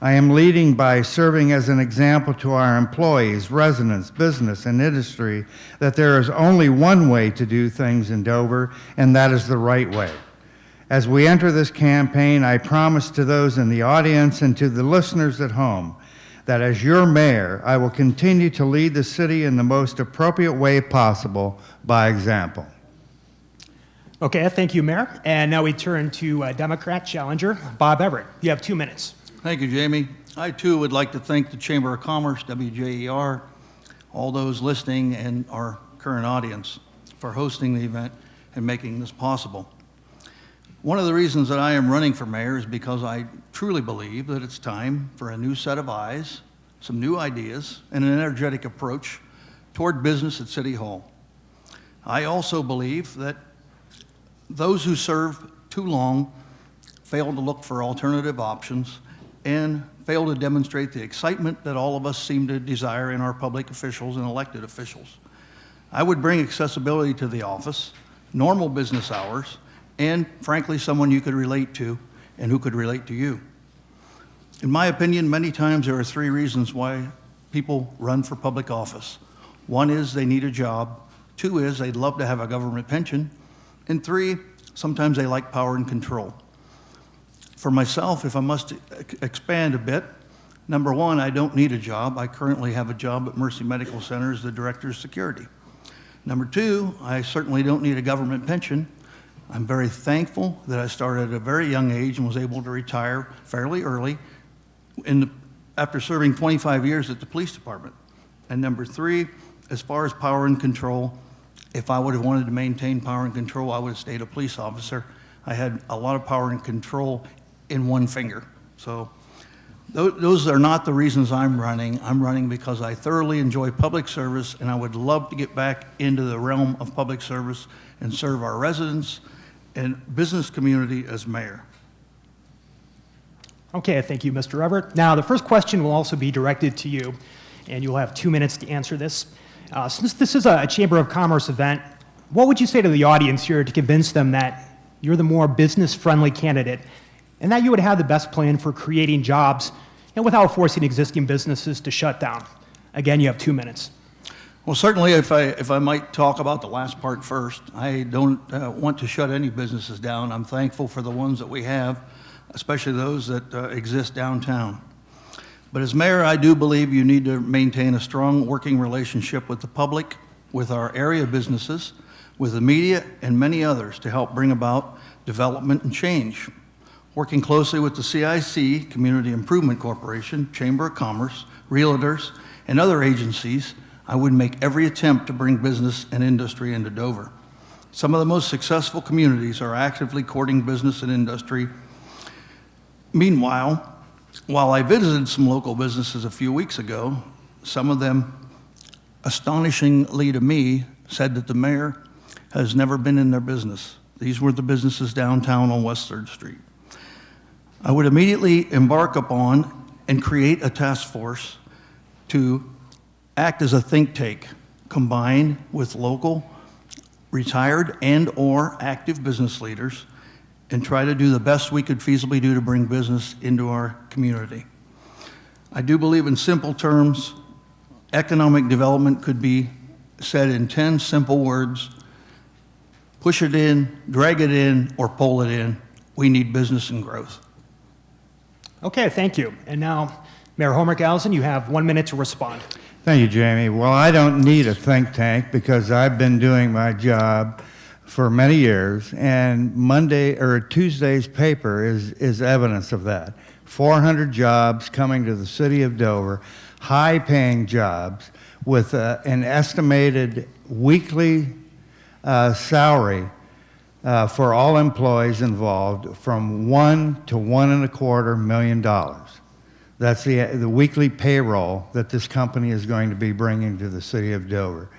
I am leading by serving as an example to our employees, residents, business, and industry that there is only one way to do things in Dover, and that is the right way. As we enter this campaign, I promise to those in the audience and to the listeners at home that as your mayor, I will continue to lead the city in the most appropriate way possible by example. Okay, thank you, Mayor. And now we turn to Democrat challenger Bob Everett. You have 2 minutes. Thank you, Jamie. I, too, would like to thank the Chamber of Commerce, WJER, all those listening, and our current audience for hosting the event and making this possible. One of the reasons that I am running for mayor is because I truly believe that it's time for a new set of eyes, some new ideas, and an energetic approach toward business at City Hall. I also believe that those who serve too long fail to look for alternative options and fail to demonstrate the excitement that all of us seem to desire in our public officials and elected officials. I would bring accessibility to the office, normal business hours, and frankly, someone you could relate to and who could relate to you. In my opinion, many times there are 3 reasons why people run for public office. 1 is they need a job, 2 is they'd love to have a government pension, and 3, sometimes they like power and control. For myself, if I must expand a bit, number 1, I don't need a job. I currently have a job at Mercy Medical Center as the Director of Security. Number 2, I certainly don't need a government pension. I'm very thankful that I started at a very young age and was able to retire fairly early after serving 25 years at the police department. And number 3, as far as power and control, if I would have wanted to maintain power and control, I would have stayed a police officer. I had a lot of power and control in one finger. So those are not the reasons I'm running. I'm running because I thoroughly enjoy public service, and I would love to get back into the realm of public service and serve our residents and business community as mayor. Okay, thank you, Mr. Everett. Now, the first question will also be directed to you, and you'll have 2 minutes to answer this. Since this is a Chamber of Commerce event, what would you say to the audience here to convince them that you're the more business-friendly candidate and that you would have the best plan for creating jobs and without forcing existing businesses to shut down? Again, you have 2 minutes. Well, certainly, if I might talk about the last part first, I don't want to shut any businesses down. I'm thankful for the ones that we have, especially those that exist downtown. But as mayor, I do believe you need to maintain a strong working relationship with the public, with our area businesses, with the media and many others to help bring about development and change. Working closely with the CIC, Community Improvement Corporation, Chamber of Commerce, realtors, and other agencies, I would make every attempt to bring business and industry into Dover. Some of the most successful communities are actively courting business and industry. Meanwhile, while I visited some local businesses a few weeks ago, some of them, astonishingly to me, said that the mayor has never been in their business. These were the businesses downtown on West 3rd Street. I would immediately embark upon and create a task force to act as a think tank, combined with local, retired, and/or active business leaders, and try to do the best we could feasibly do to bring business into our community. I do believe in simple terms, economic development could be said in 10 simple words: push it in, drag it in, or pull it in. We need business and growth. Okay, thank you. And now, Mayor Homer Galzin, you have 1 minute to respond. Thank you, Jamie. Well, I don't need a think tank because I've been doing my job for many years, and Tuesday's paper is evidence of that. 400 jobs coming to the city of Dover, high-paying jobs with an estimated weekly salary for all employees involved from $1 to $1.25 million. That's the weekly payroll that this company is going to be bringing to the city of Dover.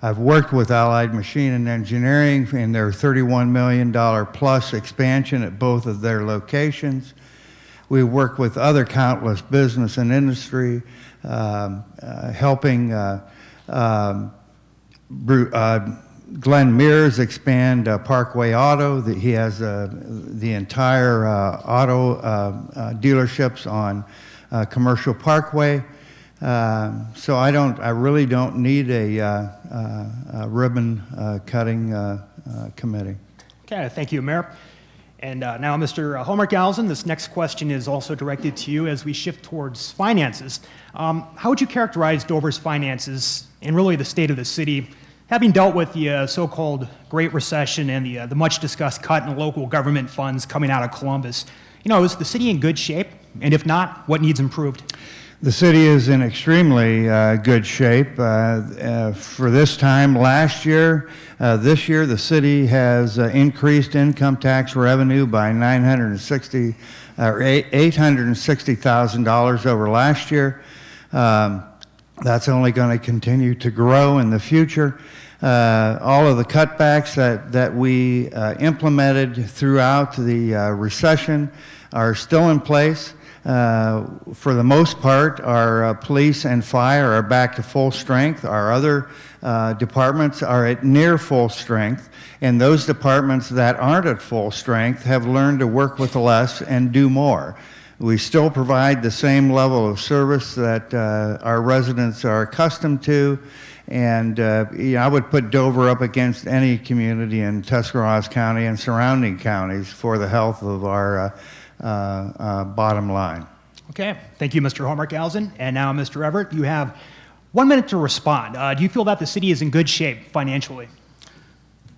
I've worked with Allied Machine and Engineering in their $31 million plus expansion at both of their locations. We work with other countless business and industry, helping Glenn Mears expand Parkway Auto. He has the entire auto dealerships on Commercial Parkway. So I really don't need a ribbon cutting committee. Okay, thank you, Mayor. And now, Mr. Homer Galzin, this next question is also directed to you as we shift towards finances. How would you characterize Dover's finances and really the state of the city, having dealt with the so-called Great Recession and the much-discussed cut in local government funds coming out of Columbus? You know, is the city in good shape? And if not, what needs improved? The city is in extremely good shape. For this time last year, this year the city has increased income tax revenue by $860,000 over last year. That's only going to continue to grow in the future. All of the cutbacks that we implemented throughout the recession are still in place. For the most part, our police and fire are back to full strength. Our other departments are at near full strength, and those departments that aren't at full strength have learned to work with less and do more. We still provide the same level of service that our residents are accustomed to, and I would put Dover up against any community in Tuscarawas County and surrounding counties for the health of our bottom line. Okay, thank you, Mr. Homer Galzin. And now, Mr. Everett, you have 1 minute to respond. Do you feel that the city is in good shape financially?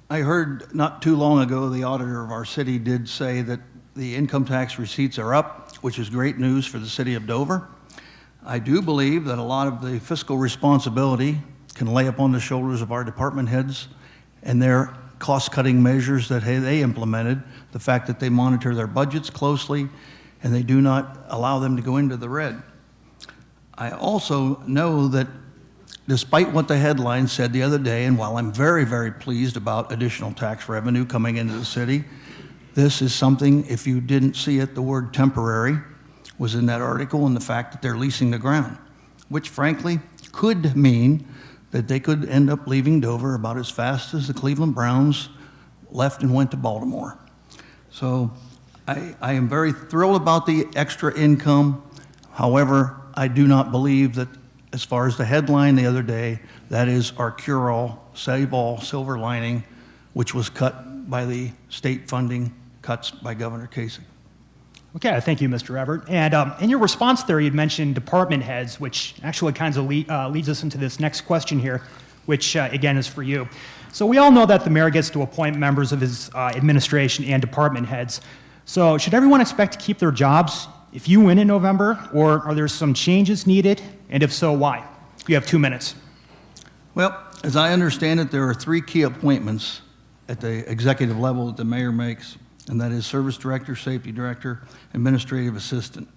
I heard not too long ago the auditor of our city did say that the income tax receipts are up, which is great news for the city of Dover. I do believe that a lot of the fiscal responsibility can lay upon the shoulders of our department heads and their cost-cutting measures that they implemented, the fact that they monitor their budgets closely and they do not allow them to go into the red. I also know that despite what the headlines said the other day, and while I'm very, very pleased about additional tax revenue coming into the city, this is something, if you didn't see it, the word temporary was in that article, and the fact that they're leasing the ground, which frankly could mean that they could end up leaving Dover about as fast as the Cleveland Browns left and went to Baltimore. So I am very thrilled about the extra income. However, I do not believe that, as far as the headline the other day, that is our cure-all, save-all silver lining, which was cut by the state funding cuts by Governor Kasich. Okay, thank you, Mr. Everett. And in your response there, you'd mentioned department heads, which actually kind of leads us into this next question here, which again is for you. So we all know that the mayor gets to appoint members of his administration and department heads. So should everyone expect to keep their jobs if you win in November, or are there some changes needed? And if so, why? You have 2 minutes. Well, as I understand it, there are 3 key appointments at the executive level that the mayor makes, and that is service director, safety director, administrative assistant.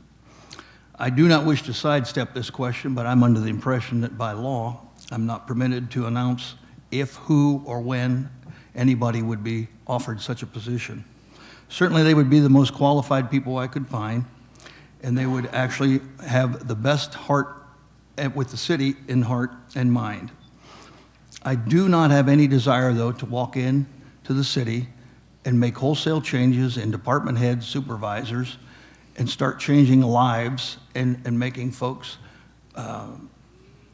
I do not wish to sidestep this question, but I'm under the impression that by law, I'm not permitted to announce if, who, or when anybody would be offered such a position. Certainly, they would be the most qualified people I could find, and they would actually have the best heart with the city in heart and mind. I do not have any desire, though, to walk in to the city and make wholesale changes in department heads, supervisors, and start changing lives and making folks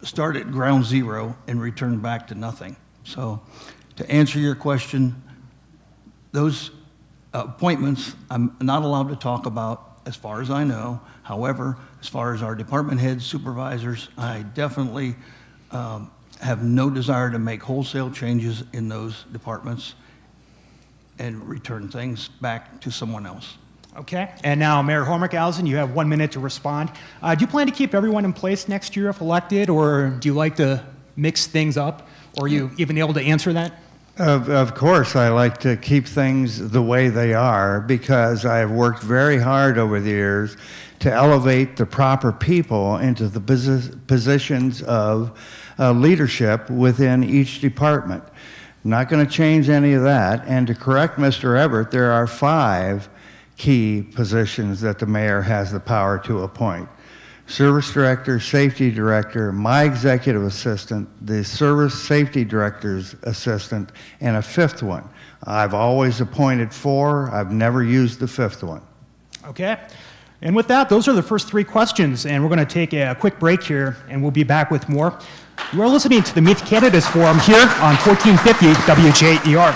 start at ground zero and return back to nothing. So to answer your question, those appointments I'm not allowed to talk about as far as I know. However, as far as our department heads, supervisors, I definitely have no desire to make wholesale changes in those departments and return things back to someone else. Okay, and now Mayor Hormickhausen, you have 1 minute to respond. Do you plan to keep everyone in place next year if elected, or do you like to mix things up? Or are you even able to answer that? Of course, I like to keep things the way they are because I have worked very hard over the years to elevate the proper people into the positions of leadership within each department. I'm not going to change any of that. And to correct Mr. Everett, there are 5 key positions that the mayor has the power to appoint. Service director, safety director, my executive assistant, the service safety director's assistant, and a 5th one. I've always appointed 4. I've never used the 5th one. Okay. And with that, those are the first 3 questions, and we're going to take a quick break here, and we'll be back with more. You are listening to the Meet the Candidates Forum here on 1450 WJER.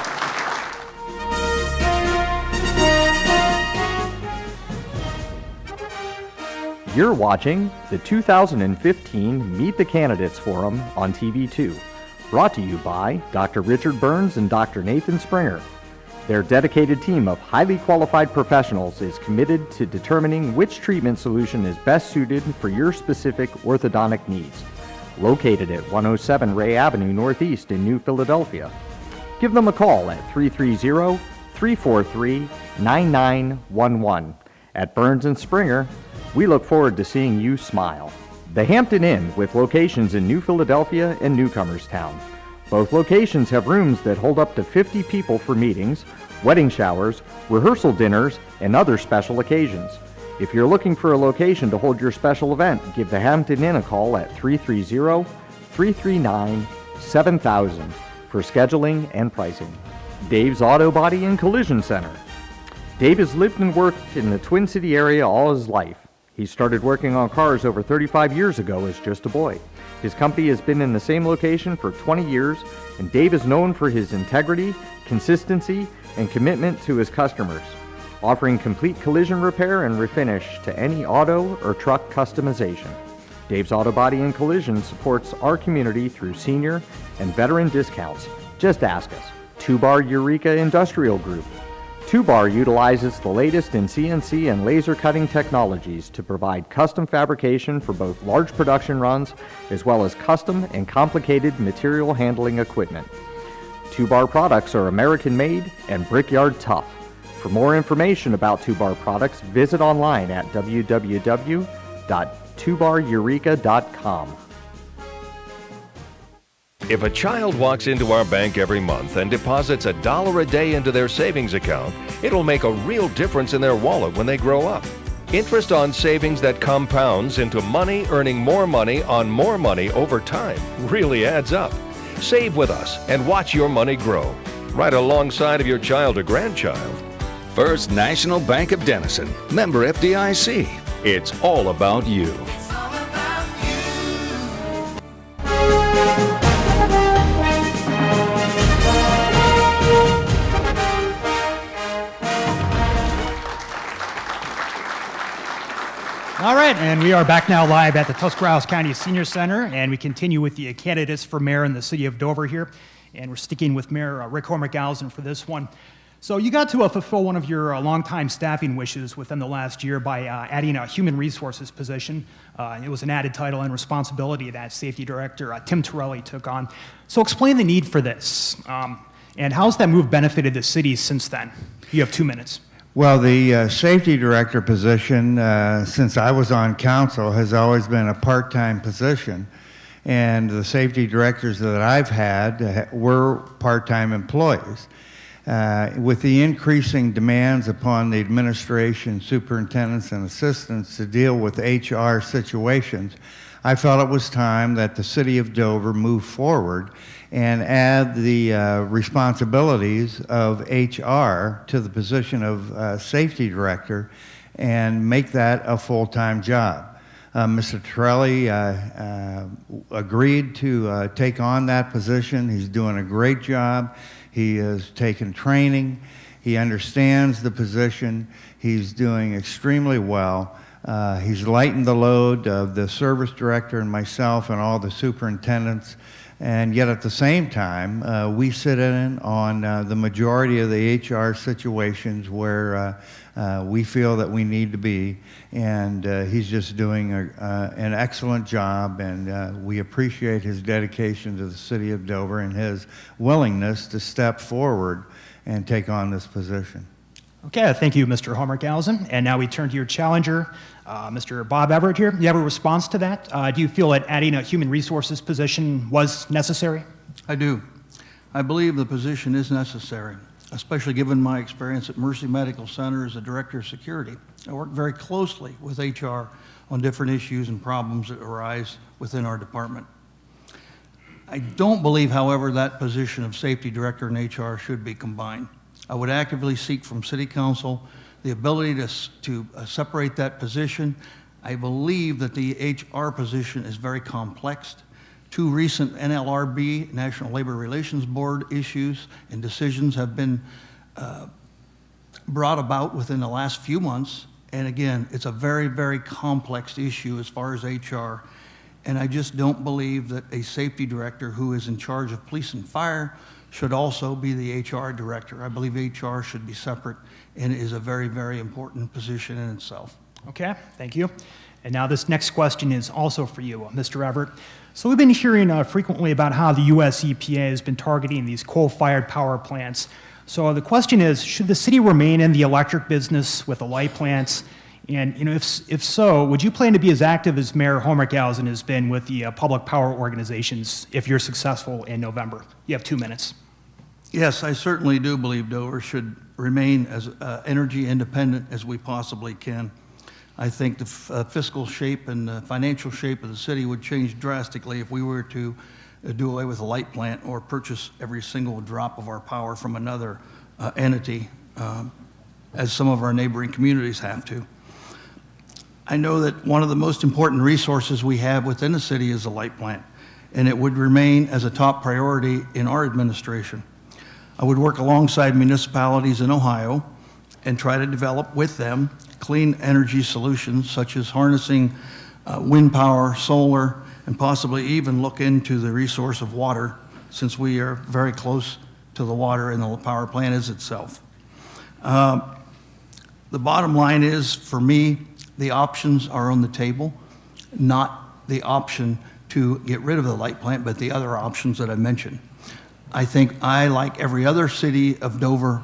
You're watching the 2015 Meet the Candidates Forum on TV2, brought to you by Dr. Richard Burns and Dr. Nathan Springer. Their dedicated team of highly qualified professionals is committed to determining which treatment solution is best suited for your specific orthodontic needs. Located at 107 Ray Avenue Northeast in New Philadelphia. Give them a call at 330-343-9911. At Burns and Springer, we look forward to seeing you smile. The Hampton Inn, with locations in New Philadelphia and Newcomerstown. Both locations have rooms that hold up to 50 people for meetings, wedding showers, rehearsal dinners, and other special occasions. If you're looking for a location to hold your special event, give the Hampton Inn a call at 330-339-7000 for scheduling and pricing. Dave's Auto Body and Collision Center. Dave has lived and worked in the Twin City area all his life. He started working on cars over 35 years ago as just a boy. His company has been in the same location for 20 years, and Dave is known for his integrity, consistency, and commitment to his customers, offering complete collision repair and refinish to any auto or truck customization. Dave's Auto Body and Collision supports our community through senior and veteran discounts. Just ask us. 2-Bar Eureka Industrial Group. 2-Bar utilizes the latest in CNC and laser cutting technologies to provide custom fabrication for both large production runs as well as custom and complicated material handling equipment. 2-Bar products are American-made and brickyard tough. For more information about 2-Bar products, visit online at www.2bareureka.com. If a child walks into our bank every month and deposits $1 a day into their savings account, it'll make a real difference in their wallet when they grow up. Interest on savings that compounds into money earning more money on more money over time really adds up. Save with us and watch your money grow, right alongside of your child or grandchild. First National Bank of Denison, member FDIC. It's all about you. All right, and we are back now live at the Tuscarawas County Senior Center, and we continue with the candidates for mayor in the city of Dover here. And we're sticking with Mayor Rick Hormickhausen for this one. So you got to fulfill one of your longtime staffing wishes within the last year by adding a human resources position. It was an added title and responsibility that Safety Director Tim Torelli took on. So explain the need for this, and how's that move benefited the city since then? You have 2 minutes. Well, the Safety Director position, since I was on council, has always been a part-time position. And the safety directors that I've had were part-time employees. With the increasing demands upon the administration, superintendents, and assistants to deal with HR situations, I felt it was time that the city of Dover move forward and add the responsibilities of HR to the position of safety director and make that a full-time job. Mr. Torelli agreed to take on that position. He's doing a great job. He has taken training. He understands the position. He's doing extremely well. He's lightened the load of the service director and myself and all the superintendents. And yet at the same time, we sit in on the majority of the HR situations where we feel that we need to be. And he's just doing an excellent job, and we appreciate his dedication to the city of Dover and his willingness to step forward and take on this position. Okay, thank you, Mr. Hormickhausen. And now we turn to your challenger, Mr. Bob Everett here. You have a response to that? Do you feel that adding a human resources position was necessary? I do. I believe the position is necessary, especially given my experience at Mercy Medical Center as a director of security. I work very closely with HR on different issues and problems that arise within our department. I don't believe, however, that position of safety director and HR should be combined. I would actively seek from City Council the ability to separate that position. I believe that the HR position is very complex. 2 recent NLRB, National Labor Relations Board, issues and decisions have been brought about within the last few months. And again, it's a very, very complex issue as far as HR. And I just don't believe that a safety director who is in charge of police and fire should also be the HR director. I believe HR should be separate, and it is a very, very important position in itself. Okay, thank you. And now this next question is also for you, Mr. Everett. So we've been hearing frequently about how the US EPA has been targeting these coal-fired power plants. So the question is, should the city remain in the electric business with the light plants? And if so, would you plan to be as active as Mayor Hormickhausen has been with the public power organizations if you're successful in November? You have 2 minutes. Yes, I certainly do believe Dover should remain as energy independent as we possibly can. I think the fiscal shape and the financial shape of the city would change drastically if we were to do away with a light plant or purchase every single drop of our power from another entity, as some of our neighboring communities have to. I know that one of the most important resources we have within the city is a light plant, and it would remain as a top priority in our administration. I would work alongside municipalities in Ohio and try to develop with them clean energy solutions such as harnessing wind power, solar, and possibly even look into the resource of water, since we are very close to the water and the power plant is itself. The bottom line is, for me, the options are on the table, not the option to get rid of the light plant, but the other options that I mentioned. I think I, like every other city of Dover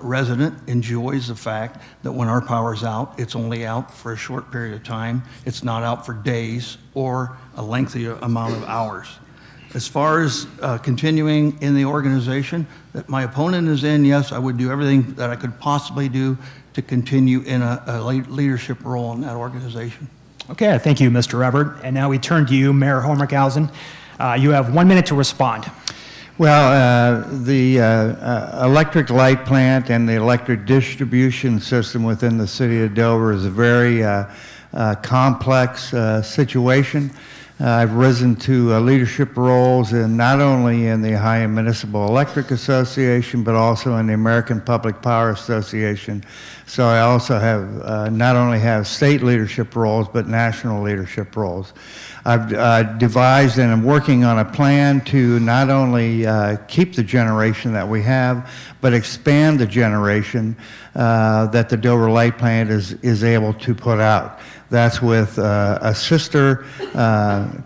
resident, enjoys the fact that when our power's out, it's only out for a short period of time. It's not out for days or a lengthy amount of hours. As far as continuing in the organization that my opponent is in, yes, I would do everything that I could possibly do to continue in a leadership role in that organization. Okay, thank you, Mr. Everett. And now we turn to you, Mayor Hormickhausen. You have 1 minute to respond. Well, the electric light plant and the electric distribution system within the city of Dover is a very complex situation. I've risen to leadership roles in not only in the Ohio Municipal Electric Association, but also in the American Public Power Association. So I also have not only have state leadership roles, but national leadership roles. I've devised and I'm working on a plan to not only keep the generation that we have, but expand the generation that the Dover Light Plant is able to put out. That's with a sister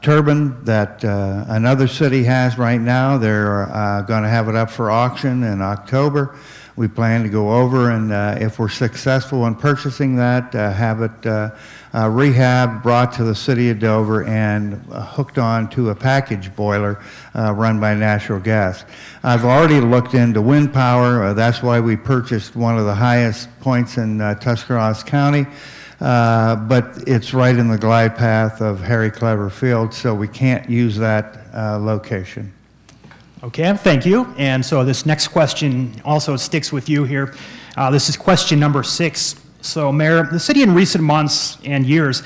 turbine that another city has right now. They're going to have it up for auction in October. We plan to go over and if we're successful in purchasing that, have it rehab, brought to the city of Dover, and hooked on to a package boiler run by natural gas. I've already looked into wind power. That's why we purchased one of the highest points in Tuscarawas County. But it's right in the glide path of Harry Clever Field, so we can't use that location. Okay, thank you. And so this next question also sticks with you here. This is question number 6. So, Mayor, the city in recent months and years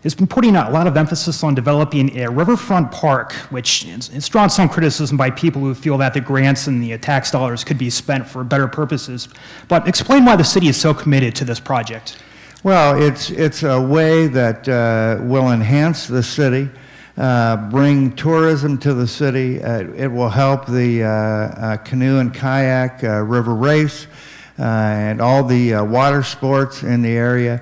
has been putting a lot of emphasis on developing a riverfront park, which it's drawn some criticism by people who feel that the grants and the tax dollars could be spent for better purposes. But explain why the city is so committed to this project. Well, it's a way that will enhance the city, bring tourism to the city. It will help the canoe and kayak river race and all the water sports in the area.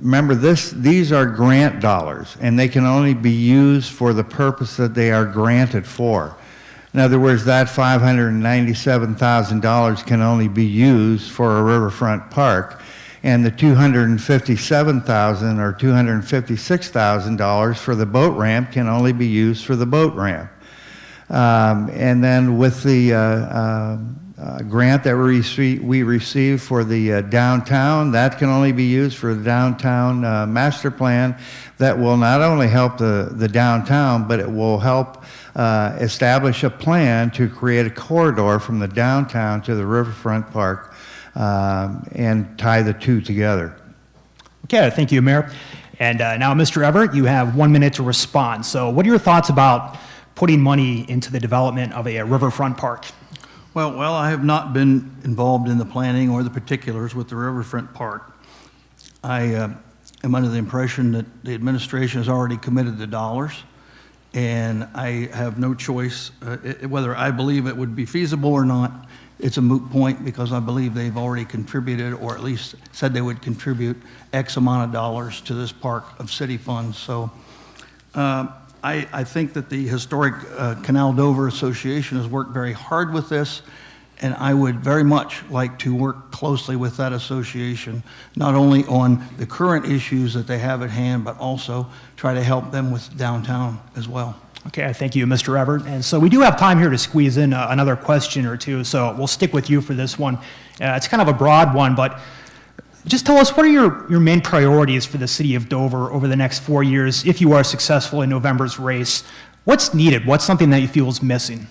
Remember, these are grant dollars, and they can only be used for the purpose that they are granted for. In other words, that $597,000 can only be used for a riverfront park, and the $257,000 or $256,000 for the boat ramp can only be used for the boat ramp. And then with the grant that we received for the downtown, that can only be used for the downtown master plan. That will not only help the downtown, but it will help establish a plan to create a corridor from the downtown to the riverfront park and tie the two together. Okay, thank you, Mayor. And now, Mr. Everett, you have 1 minute to respond. So what are your thoughts about putting money into the development of a riverfront park? Well, I have not been involved in the planning or the particulars with the Riverfront Park. I am under the impression that the administration has already committed the dollars, and I have no choice whether I believe it would be feasible or not. It's a moot point because I believe they've already contributed, or at least said they would contribute X amount of dollars to this park of city funds. So I think that the Historic Canal Dover Association has worked very hard with this, and I would very much like to work closely with that association, not only on the current issues that they have at hand, but also try to help them with downtown as well. Okay, thank you, Mr. Everett. And so we do have time here to squeeze in another question or two, so we'll stick with you for this one. It's kind of a broad one, but just tell us, what are your main priorities for the city of Dover over the next 4 years if you are successful in November's race? What's needed? What's something that you feel is missing?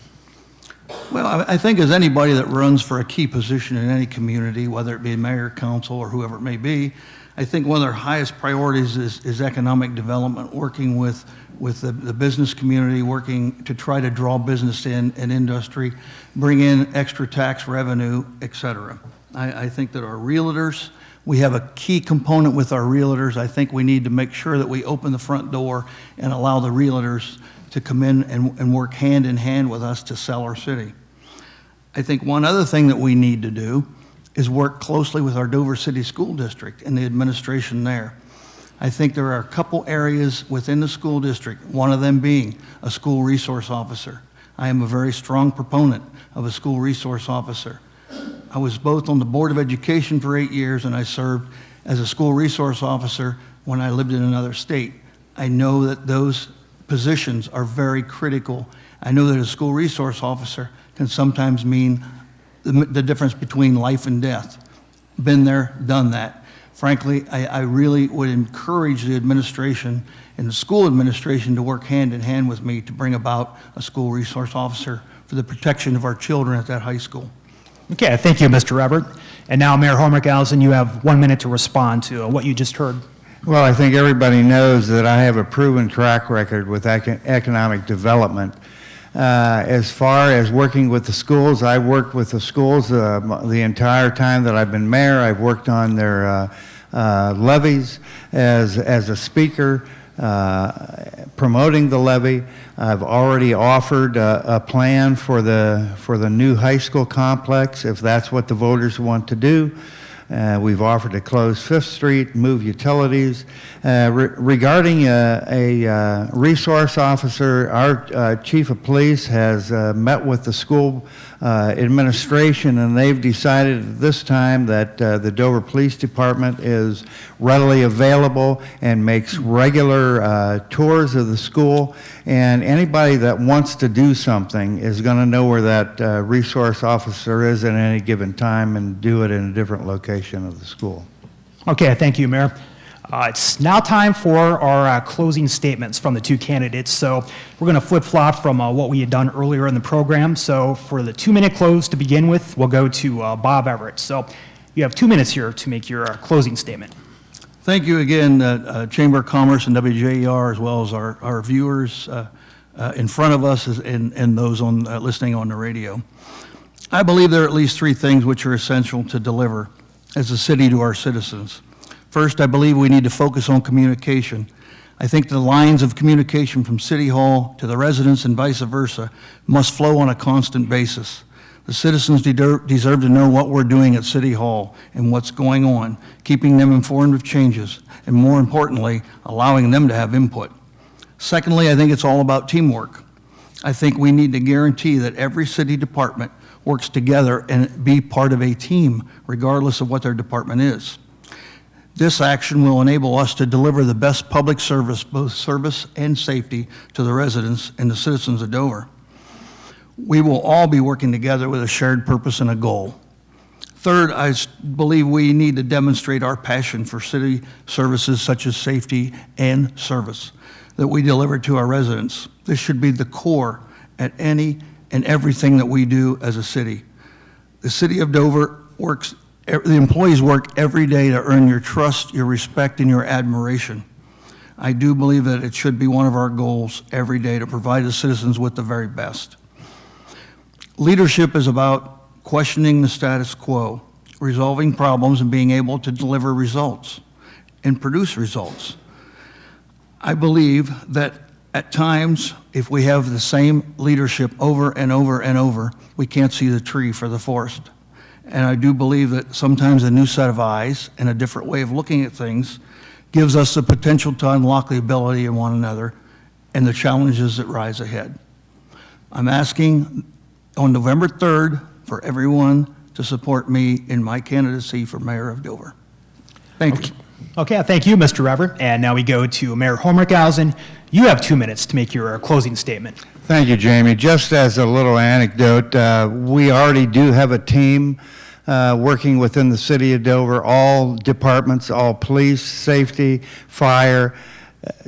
Well, I think as anybody that runs for a key position in any community, whether it be mayor, council, or whoever it may be, I think one of their highest priorities is economic development, working with the business community, working to try to draw business in and industry, bring in extra tax revenue, et cetera. I think that our realtors, we have a key component with our realtors. I think we need to make sure that we open the front door and allow the realtors to come in and work hand in hand with us to sell our city. I think one other thing that we need to do is work closely with our Dover City School District and the administration there. I think there are a couple areas within the school district, one of them being a school resource officer. I am a very strong proponent of a school resource officer. I was both on the Board of Education for 8 years, and I served as a school resource officer when I lived in another state. I know that those positions are very critical. I know that a school resource officer can sometimes mean the difference between life and death. Been there, done that. Frankly, I really would encourage the administration and the school administration to work hand in hand with me to bring about a school resource officer for the protection of our children at that high school. Okay, thank you, Mr. Everett. And now, Mayor Homer-Galzin, you have 1 minute to respond to what you just heard. Well, I think everybody knows that I have a proven track record with economic development. As far as working with the schools, I've worked with the schools the entire time that I've been mayor. I've worked on their levies as a speaker, promoting the levy. I've already offered a plan for the new high school complex, if that's what the voters want to do. We've offered to close Fifth Street, move utilities. Regarding a resource officer, our chief of police has met with the school administration, and they've decided at this time that the Dover Police Department is readily available and makes regular tours of the school. And anybody that wants to do something is going to know where that resource officer is at any given time and do it in a different location of the school. Okay, thank you, Mayor. It's now time for our closing statements from the two candidates. So we're going to flip-flop from what we had done earlier in the program. So for the 2-minute close to begin with, we'll go to Bob Everett. So you have 2 minutes here to make your closing statement. Thank you again, Chamber of Commerce and WJER, as well as our viewers in front of us and those listening on the radio. I believe there are at least 3 things which are essential to deliver as a city to our citizens. First, I believe we need to focus on communication. I think the lines of communication from City Hall to the residents and vice versa must flow on a constant basis. The citizens deserve to know what we're doing at City Hall and what's going on, keeping them informed of changes, and more importantly, allowing them to have input. Secondly, I think it's all about teamwork. I think we need to guarantee that every city department works together and be part of a team, regardless of what their department is. This action will enable us to deliver the best public service, both service and safety, to the residents and the citizens of Dover. We will all be working together with a shared purpose and a goal. Third, I believe we need to demonstrate our passion for city services such as safety and service that we deliver to our residents. This should be the core at any and everything that we do as a city. The city of Dover the employees work every day to earn your trust, your respect, and your admiration. I do believe that it should be one of our goals every day to provide the citizens with the very best. Leadership is about questioning the status quo, resolving problems, and being able to deliver results and produce results. I believe that at times, if we have the same leadership over and over and over, we can't see the tree for the forest. And I do believe that sometimes a new set of eyes and a different way of looking at things gives us the potential to unlock the ability in one another and the challenges that rise ahead. I'm asking on November 3rd for everyone to support me in my candidacy for mayor of Dover. Thank you. Okay, thank you, Mr. Everett. And now we go to Mayor Homerkhausen. You have 2 minutes to make your closing statement. Thank you, Jamie. Just as a little anecdote, we already do have a team working within the city of Dover, all departments, all police, safety, fire,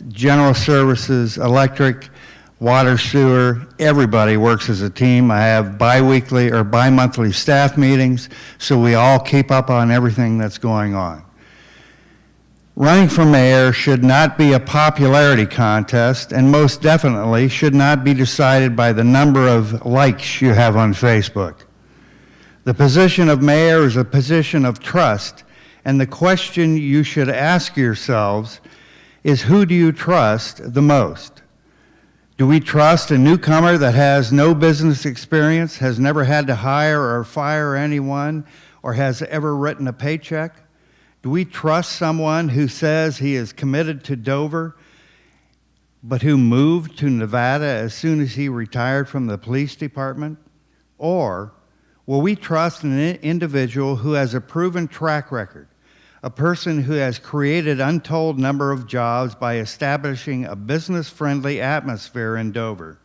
general services, electric, water, sewer, everybody works as a team. I have bi-weekly or bi-monthly staff meetings, so we all keep up on everything that's going on. Running for mayor should not be a popularity contest, and most definitely should not be decided by the number of likes you have on Facebook. The position of mayor is a position of trust, and the question you should ask yourselves is, who do you trust the most? Do we trust a newcomer that has no business experience, has never had to hire or fire anyone, or has ever written a paycheck? Do we trust someone who says he is committed to Dover, but who moved to Nevada as soon as he retired from the police department? Or will we trust an individual who has a proven track record, a person who has created untold number of jobs by establishing a business-friendly atmosphere in Dover,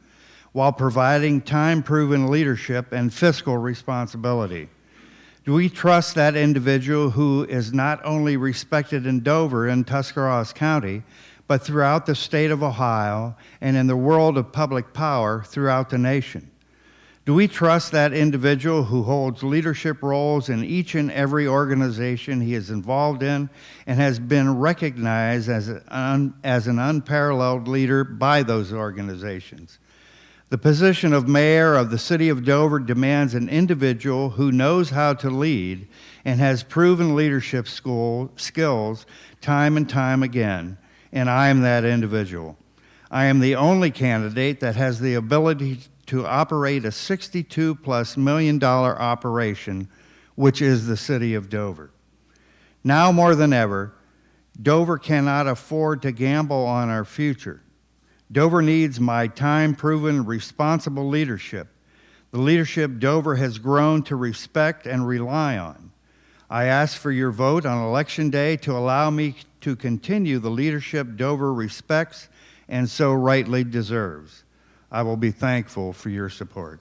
while providing time-proven leadership and fiscal responsibility? Do we trust that individual who is not only respected in Dover and Tuscarawas County, but throughout the state of Ohio and in the world of public power throughout the nation? Do we trust that individual who holds leadership roles in each and every organization he is involved in and has been recognized as an unparalleled leader by those organizations? The position of mayor of the city of Dover demands an individual who knows how to lead and has proven leadership skills time and time again, and I am that individual. I am the only candidate that has the ability to operate a $62+ million operation, which is the city of Dover. Now more than ever, Dover cannot afford to gamble on our future. Dover needs my time-proven, responsible leadership, the leadership Dover has grown to respect and rely on. I ask for your vote on Election Day to allow me to continue the leadership Dover respects and so rightly deserves. I will be thankful for your support.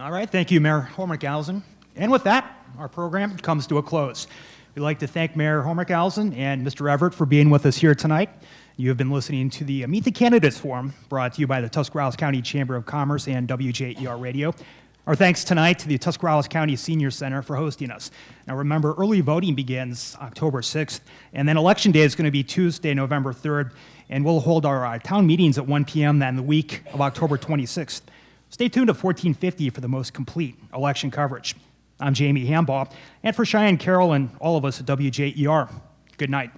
All right, thank you, Mayor Homer-Galzin. And with that, our program comes to a close. We'd like to thank Mayor Homer-Galzin and Mr. Everett for being with us here tonight. You have been listening to the Meet the Candidates Forum, brought to you by the Tuscarawas County Chamber of Commerce and WJER Radio. Our thanks tonight to the Tuscarawas County Senior Center for hosting us. Now remember, early voting begins October 6th, and then Election Day is going to be Tuesday, November 3rd, and we'll hold our town meetings at 1 p.m. then the week of October 26th. Stay tuned to 1450 for the most complete election coverage. I'm Jamie Hambaugh, and for Cheyenne Carroll and all of us at WJER, good night.